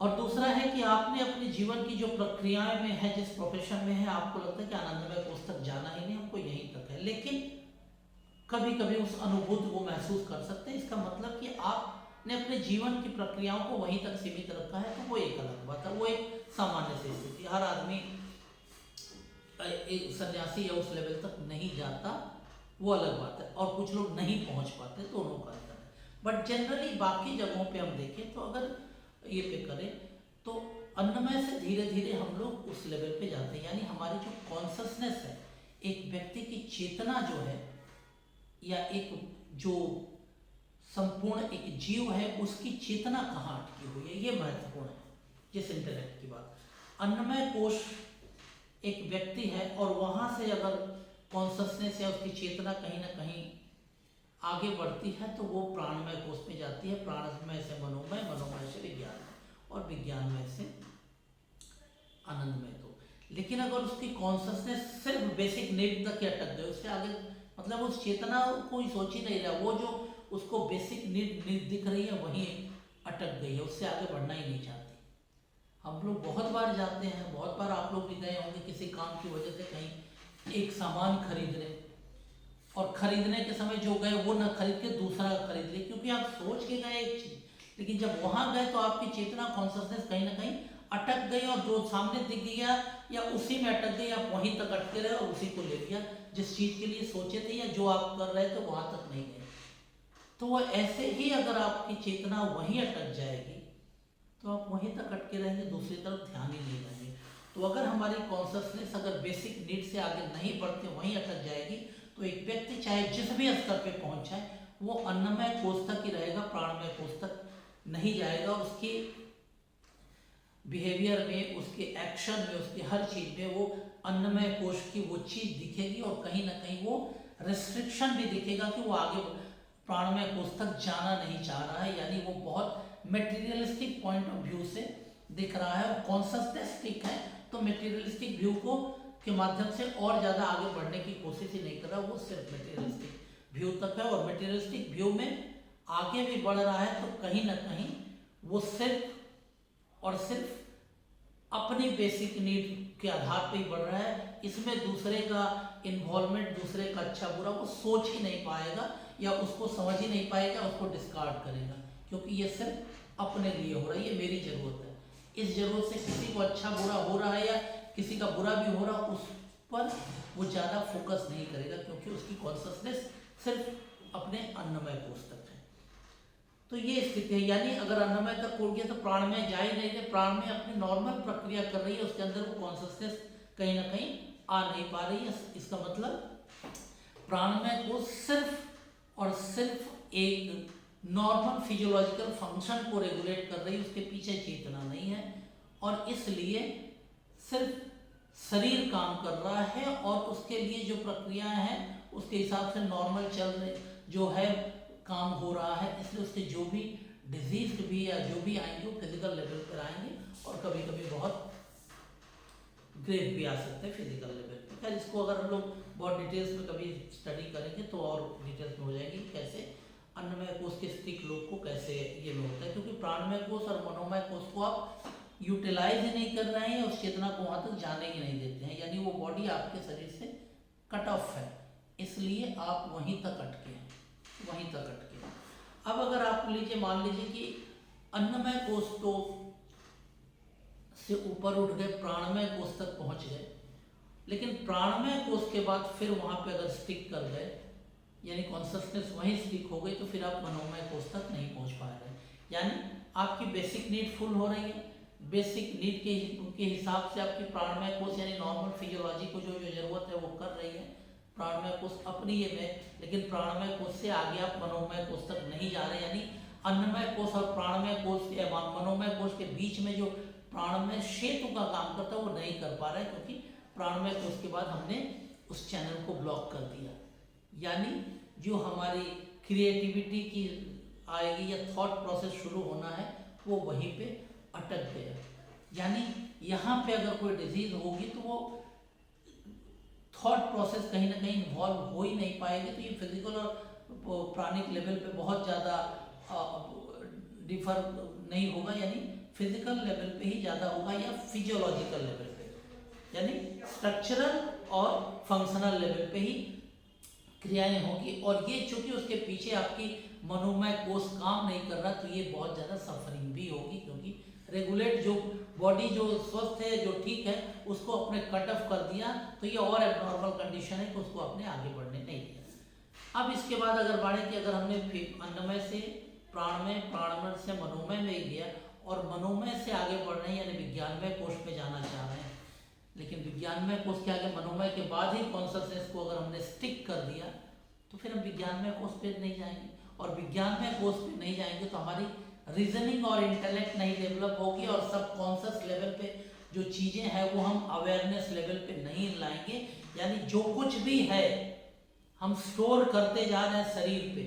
और दूसरा है कि आपने अपने जीवन की जो प्रक्रियाएं में है, जिस प्रोफेशन में है, आपको लगता है कि आनंदमय कोश तक जाना ही नहीं, हमको यहीं तक है, लेकिन कभी कभी उस अनुभूति को महसूस कर सकते हैं। इसका मतलब कि आपने अपने जीवन की प्रक्रियाओं को वहीं तक सीमित रखा है, तो वो एक अलग बात है, वो एक सामान्य सी स्थिति। हर आदमी एक सन्यासी या उस लेवल तक नहीं जाता, वो अलग बात है, और कुछ लोग नहीं पहुंच पाते, दोनों का अंतर है। बट जनरली बाकी जगहों पे हम देखें तो अगर ये पे करें तो अन्नमय से धीरे धीरे हम लोग उस लेवल पे जाते हैं, यानी हमारी जो कॉन्शसनेस है, एक व्यक्ति की चेतना जो है, या एक जो संपूर्ण एक जीव है, उसकी चेतना कहाँ अटकी हुई है, ये महत्वपूर्ण है। जिस इंटेलेक्ट की बात, अन्नमय कोश एक व्यक्ति है, और वहां से अगर कॉन्शसनेस या उसकी चेतना कहीं ना कहीं आगे बढ़ती है तो वो प्राणमय कोश में जाती है, प्राणमय से मनोमय, मनोमय से विज्ञानमय, और विज्ञानमय से आनंदमय। तो लेकिन अगर उसकी कॉन्शसनेस सिर्फ बेसिक नीड तक ही अटक गई, उससे आगे मतलब उस चेतना कोई सोच ही नहीं रहा, वो जो उसको बेसिक नीड दिख रही है वहीं अटक गई है, उससे आगे बढ़ना ही नहीं चाहती। हम लोग बहुत बार जाते हैं, बहुत बार आप लोग भी गए होंगे किसी काम की वजह से कहीं एक सामान खरीदने, और खरीदने के समय जो गए वो न खरीद के दूसरा खरीद ले, क्योंकि आप सोच के गए एक चीज, लेकिन जब वहां गए तो आपकी चेतना कॉन्शसनेस कहीं ना कहीं अटक गई, और जो सामने दिख गया या उसी में अटक गई, आप वहीं तक अटके रहे और उसी को ले लिया जिस चीज के लिए सोचे थे या जो आप कर रहे थे वहां तक नहीं गए। तो वो ऐसे ही अगर आपकी चेतना वहीं अटक जाएगी तो आप वहीं तक अटके रहेंगे, दूसरी तरफ ध्यान ही नहीं देंगे। तो तो अगर हमारी कॉन्शसनेस अगर बेसिक नीड से आगे नहीं बढ़ते वहीं अटक जाएगी तो एक व्यक्ति चाहे जिस भी स्तर पे पहुंच जाए वो अन्नमय कोष तक ही रहेगा, प्राणमय कोष तक नहीं जाएगा। उसके बिहेवियर में, उसके एक्शन में, उसके हर चीज में वो अन्नमय कोष की वो चीज दिखेगी और कहीं ना कहीं वो रेस्ट्रिक्शन भी दिखेगा कि वो आगे प्राणमय कोष तक जाना नहीं चाह रहा है, यानी वो बहुत मेटीरियलिस्टिक पॉइंट ऑफ व्यू से दिख रहा है। और कॉन्शसनेस ठीक है तो मेटीरियलिस्टिक व्यू को के माध्यम से और ज़्यादा आगे बढ़ने की कोशिश ही नहीं कर रहा, वो सिर्फ मेटीरियलिस्टिक व्यू तक है। और मेटीरियलिस्टिक व्यू में आगे भी बढ़ रहा है तो कहीं ना कहीं वो सिर्फ और सिर्फ अपनी बेसिक नीड के आधार पर ही बढ़ रहा है। इसमें दूसरे का इन्वॉल्वमेंट, दूसरे का अच्छा बुरा वो सोच ही नहीं पाएगा या उसको समझ ही नहीं पाएगा, उसको डिस्कार्ड करेगा, क्योंकि ये सिर्फ अपने लिए हो रहा है, ये मेरी जरूरत है। इस जरूरत से किसी को अच्छा बुरा हो रहा है या किसी का बुरा भी हो रहा है, उस पर वो ज़्यादा फोकस नहीं करेगा, क्योंकि उसकी कॉन्शसनेस सिर्फ अपने अन्नमय कोष तक है। तो ये स्थिति है, यानी अगर अन्नमय तक उड़ गया तो प्राणमय जा ही नहीं रहे, प्राणमय अपनी नॉर्मल प्रक्रिया कर रही है, उसके अंदर वो कॉन्शसनेस कहीं ना कहीं आ नहीं पा रही है। इसका मतलब प्राणमय को सिर्फ और सिर्फ एक नॉर्मल फिजियोलॉजिकल फंक्शन को रेगुलेट कर रही है, उसके पीछे चेतना नहीं है और इसलिए सिर्फ शरीर काम कर रहा है और उसके लिए जो प्रक्रियाएं हैं उसके हिसाब से नॉर्मल चल रहे जो है काम हो रहा है। इसलिए उसके जो भी डिजीज भी या जो भी आएंगे वो फिजिकल लेवल पर आएंगे और कभी कभी बहुत ग्रेव भी आ सकते हैं फिजिकल लेवल पर। खैर इसको अगर हम लोग बहुत डिटेल्स में कभी स्टडी करेंगे तो और डिटेल्स में हो जाएगी कैसे अन्नमय कोष के स्टिक लोग को कैसे ये में होता है, क्योंकि प्राणमय कोष और मनोमय कोष को आप यूटिलाइज ही नहीं कर रहे हैं, उस चेतना को वहां तक जाने ही नहीं देते हैं, यानी वो बॉडी आपके शरीर से कट ऑफ है, इसलिए आप वहीं तक अटके हैं, वहीं तक अटके हैं। अब अगर आप लीजिए मान लीजिए कि अन्नमय कोष तो से ऊपर उठ गए, प्राणमय कोष तक पहुंच गए, लेकिन प्राणमय कोष के बाद फिर वहां पे अगर स्टिक कर गए यानी कॉन्शसनेस वहीं स्टिक हो गई तो फिर आप मनोमय कोष तक नहीं पहुंच पा रहे, यानी आपकी बेसिक नीड फुल हो रही है, बेसिक नीड के हिसाब से आपकी प्राणमय कोष यानी नॉर्मल फिजियोलॉजी को जो जो जरूरत है वो कर रही है प्राणमय कोष अपनी ये में, लेकिन प्राणमय कोष से आगे आप मनोमय कोष तक नहीं जा रहे, यानी अन्नमय कोष और प्राणमय कोष मनोमय कोष के बीच में जो प्राणमय सेतु का काम करता है वो नहीं कर पा रहे, क्योंकि प्राणमय कोष के बाद हमने उस चैनल को ब्लॉक कर दिया, यानी जो हमारी क्रिएटिविटी की आएगी या थॉट प्रोसेस शुरू होना है वो वहीं पे अटक गया। यानी यहाँ पे अगर कोई डिजीज होगी तो वो थॉट प्रोसेस कहीं ना कहीं इन्वॉल्व हो ही नहीं पाएगी, तो ये फिजिकल और प्राणिक लेवल पे बहुत ज़्यादा डिफर नहीं होगा, यानी फिजिकल लेवल पे ही ज़्यादा होगा या फिजियोलॉजिकल लेवल पे, यानी स्ट्रक्चरल और फंक्शनल लेवल पे ही क्रियाएं होगी। और ये चूंकि उसके पीछे आपकी मनोमय कोष काम नहीं कर रहा तो ये बहुत ज़्यादा सफरिंग भी होगी, क्योंकि रेगुलेट जो बॉडी जो स्वस्थ है जो ठीक है उसको अपने कट ऑफ कर दिया तो ये और एबनॉर्मल कंडीशन है कि उसको अपने आगे बढ़ने नहीं दिया। अब इसके बाद अगर बढ़े कि अगर हमने अन्नमय से प्राणमय, प्राणमय से मनोमय में ही दिया और मनोमय से आगे बढ़ रहे हैं यानी विज्ञानमय कोष में जाना चाह रहे हैं, लेकिन विज्ञानमय कोष के आगे मनोमय के बाद ही कॉन्शसनेस को अगर हमने स्टिक कर दिया तो फिर हम विज्ञानमय कोष पे नहीं जाएंगे, और विज्ञानमय कोष पे नहीं जाएंगे तो हमारी रीजनिंग और इंटेलेक्ट नहीं डेवलप होगी और सब कॉन्शियस लेवल पे जो चीज़ें हैं वो हम अवेयरनेस लेवल पे नहीं लाएंगे, यानी जो कुछ भी है हम स्टोर करते जा रहे हैं शरीर पे,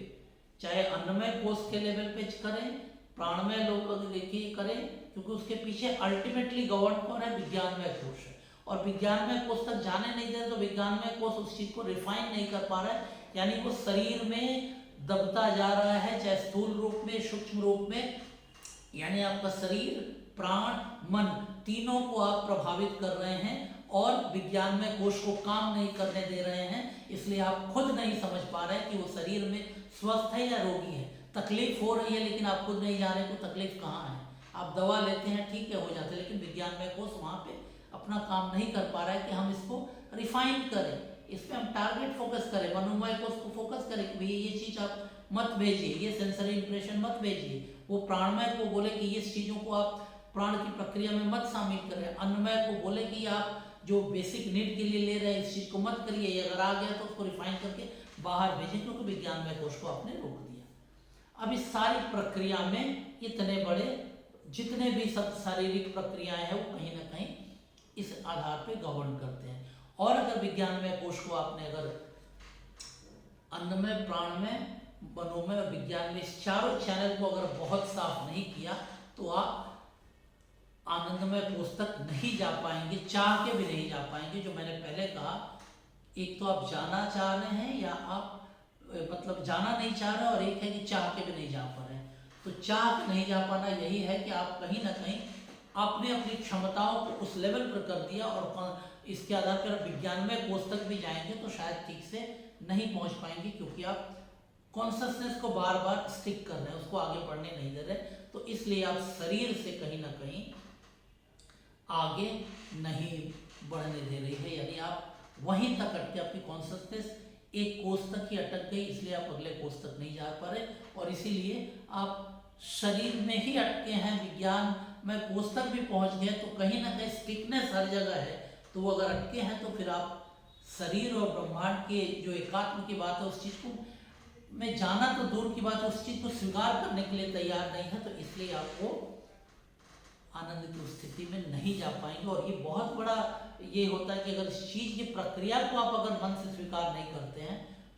चाहे अन्नमय कोष के लेवल पे करें, प्राणमय लोग देखिए करें, क्योंकि उसके पीछे अल्टीमेटली गवर्न कौन है, विज्ञानमय कोष है, और विज्ञानमय कोष तक जाने नहीं दे तो विज्ञानमय कोष उस चीज को रिफाइन नहीं कर पा रहा है, यानी वो शरीर में दबता जा रहा है, चाहे स्थूल रूप में सूक्ष्म रूप में, यानी आपका शरीर प्राण मन तीनों को आप प्रभावित कर रहे हैं और विज्ञानमय कोष को काम नहीं करने दे रहे हैं, इसलिए आप खुद नहीं समझ पा रहे हैं कि वो शरीर में स्वस्थ है या रोगी है, तकलीफ हो रही है लेकिन आप खुद नहीं जान रहे को तकलीफ कहाँ है, आप दवा लेते हैं ठीक है हो जाता है, लेकिन विज्ञानमय कोष वहाँ पे अपना काम नहीं कर पा रहा है कि हम इसको रिफाइन करें, इस पर हम टारगेट फोकस करें, मनोमय कोष को फोकस करें कि भैया ये चीज़ आप मत भेजिए, ये सेंसरी इंप्रेशन मत भेजिए, वो प्राणमय को बोले कि इस चीज़ों को आप प्राण की प्रक्रिया में मत शामिल करें। अन्नमय को बोले कि आप जो बेसिक नीड के लिए ले रहे हैं इस चीज को मत करिए, ये अगर आ गया तो उसको रिफाइन करके बाहर भेजें, क्योंकि विज्ञानमय कोश को आपने रोक दिया। अब इस सारी प्रक्रिया में इतने बड़े जितने भी सब शारीरिक प्रक्रियाएं हैं वो कहीं ना कहीं इस आधार पे गवर्न करते हैं। और अगर विज्ञानमय कोश को आपने अगर अन्नमय, प्राणमय, मनोमय और विज्ञान में इस चारों चैनल को अगर बहुत साफ नहीं किया तो आप आनंदमय कोश तक नहीं जा पाएंगे, चाह के भी नहीं जा पाएंगे। जो मैंने पहले कहा, एक तो आप जाना चाह रहे हैं या आप मतलब जाना नहीं चाह रहे, और एक है कि चाह के भी नहीं जा पा रहे हैं। तो चाह के नहीं जा पाना यही है कि आप कहीं ना कहीं आपने अपनी क्षमताओं को उस लेवल पर कर दिया, और इसके आधार पर विज्ञानमय कोश तक भी जाएंगे तो शायद ठीक से नहीं पहुंच पाएंगे, क्योंकि आप कॉन्शसनेस को बार बार स्टिक कर रहे हैं, उसको आगे बढ़ने नहीं दे रहे। तो इसलिए आप शरीर से कहीं ना कहीं आगे नहीं बढ़ने दे रही है, यानी आप वहीं तक अटके, आपकी कॉन्शसनेस एक कोष तक ही अटक गई, इसलिए आप अगले कोष तक नहीं जा पा रहे, और इसीलिए आप शरीर में ही अटके हैं। विज्ञान में कोष तक भी पहुंच गए तो कहीं ना कहीं स्टिकनेस हर जगह है, तो वो अगर अटके हैं तो फिर आप शरीर और ब्रह्मांड के जो एकात्म की बात है उस चीज को में जाना तो दूर की बात है, उस चीज को स्वीकार करने के लिए तैयार नहीं है, तो इसलिए आपको आनंद की स्थिति में नहीं जा पाएंगे। और ये बहुत बड़ा ये होता है कि अगर इस चीज की प्रक्रिया को आप अगर मन से स्वीकार नहीं करते हैं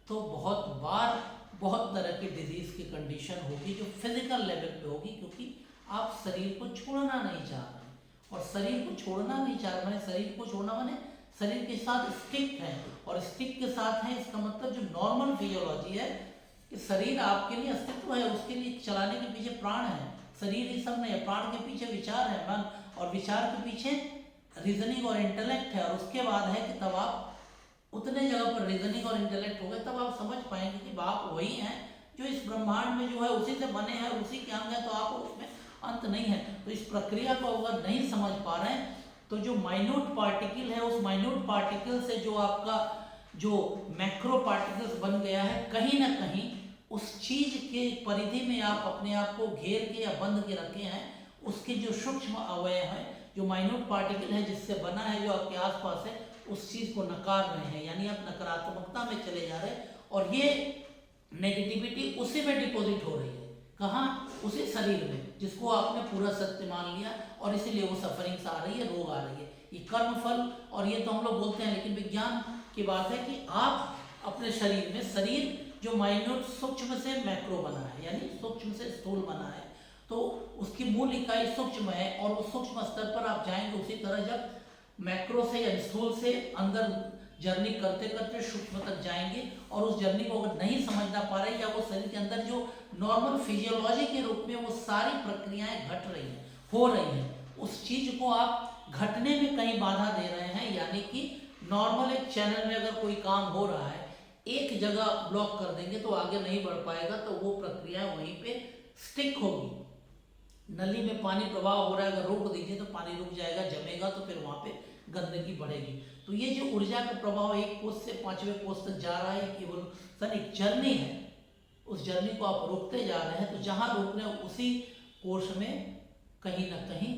तो बहुत बार बहुत तरह की डिजीज की कंडीशन होगी जो फिजिकल लेवल पे होगी, क्योंकि आप शरीर को छोड़ना नहीं चाह रहे, और शरीर को छोड़ना नहीं चाह रहे माने शरीर को छोड़ना माने शरीर के साथ स्टिक है, और स्टिक के साथ है इसका मतलब जो नॉर्मल फिजियोलॉजी है कि शरीर आपके लिए अस्तित्व है, उसके लिए चलाने के पीछे प्राण है। शरीर ही सब नहीं है, प्राण के पीछे विचार है, मन, और विचार के पीछे रीजनिंग और इंटेलेक्ट है, और उसके बाद है कि तब आप उतने जगह पर रीजनिंग और इंटेलेक्ट हो गए तब आप समझ पाएंगे कि आप वही हैं जो इस ब्रह्मांड में जो है उसी से बने हैं, उसी के अंग है, तो आप उसमें अंत नहीं है। तो इस प्रक्रिया को अगर नहीं समझ पा रहे हैं तो जो माइन्यूट पार्टिकल है उस माइन्यूट पार्टिकल से जो आपका जो मैक्रो पार्टिकल्स बन गया है, कहीं ना कहीं उस चीज के परिधि में आप अपने आप को घेर के या बंद के रखे हैं। उसके जो सूक्ष्म अवयव है, जो माइन्यूट पार्टिकल है जिससे बना है, जो आपके आसपास है, उस चीज को नकार रहे हैं, यानी आप नकारात्मकता में चले जा रहे हैं, और ये नेगेटिविटी उसी में डिपॉजिट हो रही है। कहाँ? उसी शरीर में जिसको आपने पूरा सत्य मान लिया, और इसीलिए वो सफरिंग्स आ रही है, रोग आ रही है, ये कर्म फल। और ये तो हम लोग बोलते हैं, लेकिन विज्ञान की बात है कि आप अपने शरीर में, शरीर जो माइन्यूट सूक्ष्म से मैक्रो बना है, यानी सूक्ष्म से स्थूल बना है, तो उसकी मूल इकाई सूक्ष्म है, और उस सूक्ष्म स्तर पर आप जाएंगे। उसी तरह जब मैक्रो से या स्थूल से अंदर जर्नी करते करते सूक्ष्म तक जाएंगे, और उस जर्नी को अगर नहीं समझना पा रहे, या वो शरीर के अंदर जो नॉर्मल फिजियोलॉजी के रूप में वो सारी प्रक्रियाएं घट रही हैं, हो रही हैं, उस चीज को आप घटने में कहीं बाधा दे रहे हैं। यानी कि नॉर्मल एक चैनल में अगर कोई काम हो रहा है, एक जगह ब्लॉक कर देंगे तो आगे नहीं बढ़ पाएगा, तो वो प्रक्रिया वहीं पे स्टिक होगी। नली में पानी प्रवाह हो रहा है, अगर रोक दीजिए तो पानी रुक जाएगा, जमेगा, तो फिर वहां पे गंदगी बढ़ेगी। तो ये जो ऊर्जा का प्रभाव एक कोष से 5वें कोष तक जा रहा है, इवोल्यूशन एक जर्नी है, उस जर्नी को आप रोकते जा रहे हैं। तो जहां रोक रहे हैं उसी कोष में कहीं ना कहीं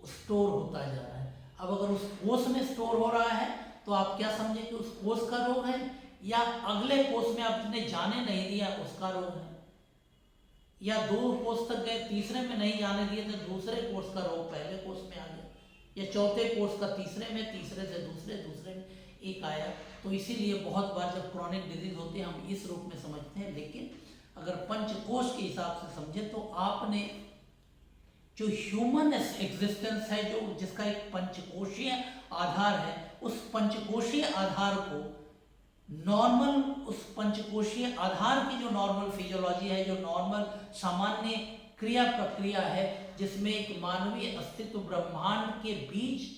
स्टोर होता जा रहा है। अब अगर उस कोष में स्टोर हो रहा है तो आप क्या समझे कि उस कोष का रोग है, या अगले कोष में आपने जाने नहीं दिया उसका रोग है, या 2 कोष तक गए, तीसरे में नहीं जाने दिए तो दूसरे कोष का रोग पहले कोष में आ गया, या चौथे कोष का तीसरे में, तीसरे से दूसरे, दूसरे में एक आया। तो इसीलिए बहुत बार जब क्रॉनिक डिजीज होती है हम इस रूप में समझते हैं, लेकिन अगर पंचकोश के हिसाब से समझे तो आपने जो ह्यूमन एग्जिस्टेंस है, जो जिसका एक पंचकोशीय आधार है, उस पंचकोशीय आधार को नॉर्मल, उस पंचकोशीय आधार की जो नॉर्मल फिजियोलॉजी है, जो नॉर्मल सामान्य क्रिया प्रक्रिया है, जिसमें एक मानवीय अस्तित्व ब्रह्मांड के बीच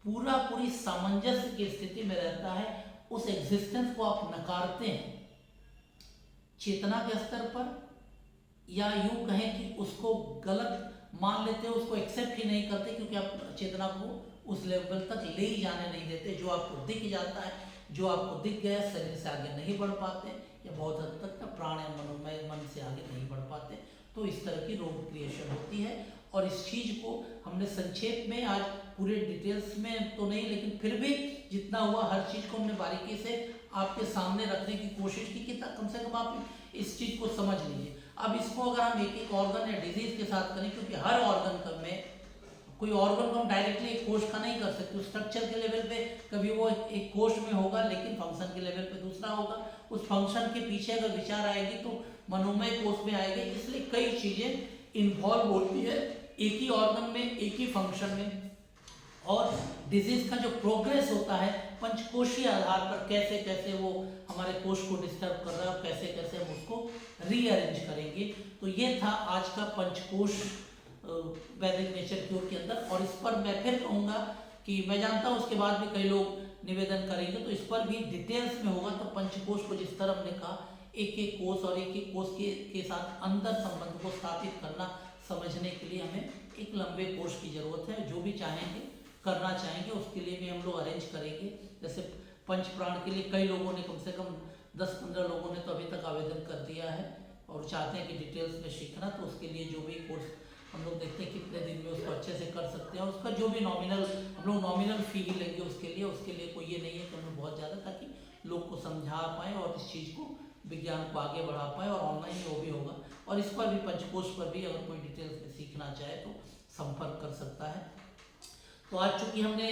पूरी सामंजस्य की स्थिति में रहता है, उस एग्जिस्टेंस को आप नकारते हैं चेतना के स्तर पर, या यूं कहें कि उसको गलत मान लेते हो, उसको एक्सेप्ट ही नहीं करते, क्योंकि आप चेतना को उस लेवल तक ले ही जाने नहीं देते। जो आपको दिख जाता है, जो आपको दिख गया, शरीर से आगे नहीं बढ़ पाते, या बहुत हद तक प्राण या मनोमय मन से आगे नहीं बढ़ पाते। तो इस तरह की रोग क्रिएशन होती है, और इस चीज़ को हमने संक्षेप में आज पूरे डिटेल्स में तो नहीं, लेकिन फिर भी जितना हुआ हर चीज़ को हमने बारीकी से आपके सामने रखने की कोशिश की कि कम से कम आप इस चीज़ को समझ लीजिए। अब इसको अगर हम एक एक ऑर्गन या डिजीज के साथ करें, क्योंकि हर ऑर्गन में कोई ऑर्गन को हम डायरेक्टली एक कोश का नहीं कर सकते, स्ट्रक्चर के लेवल पे कभी वो एक कोश में होगा, लेकिन फंक्शन के लेवल पे दूसरा होगा। उस फंक्शन के पीछे अगर विचार आएगी तो मनोमय कोश में आएगी, इसलिए कई चीजें इन्वॉल्व होती है एक ही ऑर्गन में, एक ही फंक्शन में। और डिजीज का जो प्रोग्रेस होता है पंचकोशीय आधार पर, कैसे कैसे वो हमारे कोश को डिस्टर्ब कर रहा है और कैसे कैसे हम उसको रीअरेंज करेंगे। तो ये था आज का पंचकोश वैदिक नेचर क्योर के अंदर। और इस पर मैं फिर कहूँगा कि मैं जानता हूँ उसके बाद भी कई लोग निवेदन करेंगे, तो इस पर भी डिटेल्स में होगा। तो पंचकोश को जिस तरह हमने कहा, एक एक कोश और एक एक कोश के साथ अंतर संबंध को स्थापित करना, समझने के लिए हमें एक लंबे कोर्स की जरूरत है। जो भी चाहेंगे करना चाहेंगे उसके लिए भी हम लोग अरेंज करेंगे। जैसे पंच प्राण के लिए कई लोगों ने, कम से कम 10-15 लोगों ने तो अभी तक आवेदन कर दिया है और चाहते हैं कि डिटेल्स में सीखना। तो उसके लिए जो भी कोर्स हम लोग देखते हैं कितने दिन में उसको अच्छे से कर सकते हैं, और उसका जो भी नॉमिनल हम लोग नॉमिनल फी ही लेंगे उसके लिए कोई ये नहीं है कि हम लोग बहुत ज़्यादा, ताकि लोग को समझा पाएँ और इस चीज़ को, विज्ञान को आगे बढ़ा पाएँ। और ऑनलाइन वो भी होगा, और इस पर भी पंचकोश पर भी अगर कोई डिटेल्स में सीखना चाहे तो संपर्क कर सकता है। तो आज चूँकि हमने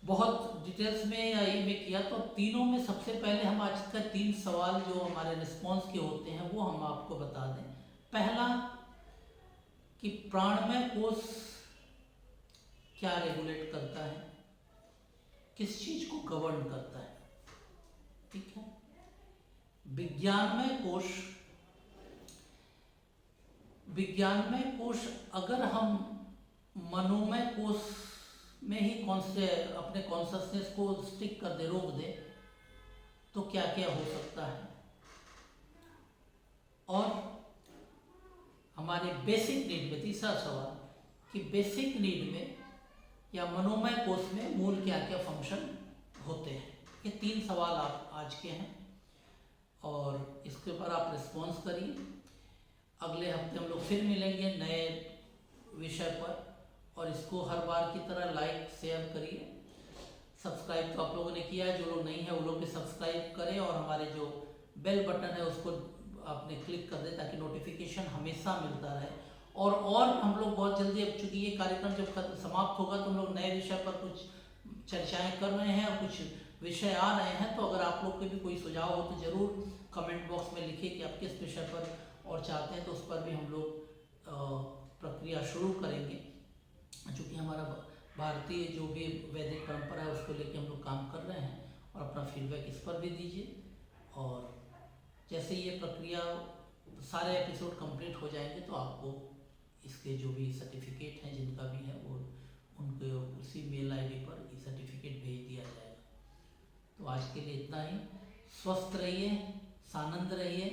बहुत डिटेल्स में या ये में किया, तो तीनों में सबसे पहले हम आज का 3 सवाल जो हमारे रिस्पॉन्स के होते हैं वो हम आपको बता दें। पहला कि प्राणमय कोश क्या रेगुलेट करता है, किस चीज को गवर्न करता है, ठीक है। विज्ञानमय कोश अगर हम मनोमय कोश में ही अपने कॉन्शसनेस को स्टिक कर दे, रोक दे, तो क्या क्या हो सकता है। और हमारे बेसिक नीड में तीसरा सवाल कि बेसिक नीड में या मनोमय कोश में मूल क्या क्या फंक्शन होते हैं। ये 3 सवाल आप आज के हैं और इसके ऊपर आप रिस्पॉन्स करिए। अगले हफ्ते हम लोग फिर मिलेंगे नए विषय पर, और इसको हर बार की तरह लाइक शेयर करिए। सब्सक्राइब तो आप लोगों ने किया है, जो लोग नहीं है वो लोग भी सब्सक्राइब करें, और हमारे जो बेल बटन है उसको आपने क्लिक कर दे ताकि नोटिफिकेशन हमेशा मिलता रहे। और हम लोग बहुत जल्दी, अब चूँकि ये कार्यक्रम जब समाप्त होगा तो हम लोग नए विषय पर कुछ चर्चाएं कर रहे हैं और कुछ विषय आ रहे हैं। तो अगर आप लोग के भी कोई सुझाव हो तो ज़रूर कमेंट बॉक्स में लिखिए कि आप किस विषय पर और चाहते हैं, तो उस पर भी हम लोग प्रक्रिया शुरू करेंगे। चूँकि हमारा भारतीय जो भी वैदिक परंपरा है उसको लेके हम लोग काम कर रहे हैं, और अपना फीडबैक इस पर भी दीजिए। और जैसे ये प्रक्रिया सारे एपिसोड कंप्लीट हो जाएंगे तो आपको इसके जो भी सर्टिफिकेट हैं जिनका भी है वो उनके उसी मेल आईडी पर ये सर्टिफिकेट भेज दिया जाएगा। तो आज के लिए इतना ही। स्वस्थ रहिए, सानंद रहिए,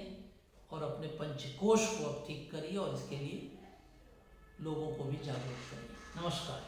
और अपने पंचकोश को अब ठीक करिए, और इसके लिए लोगों को भी जागरूक करिए। नमस्कार।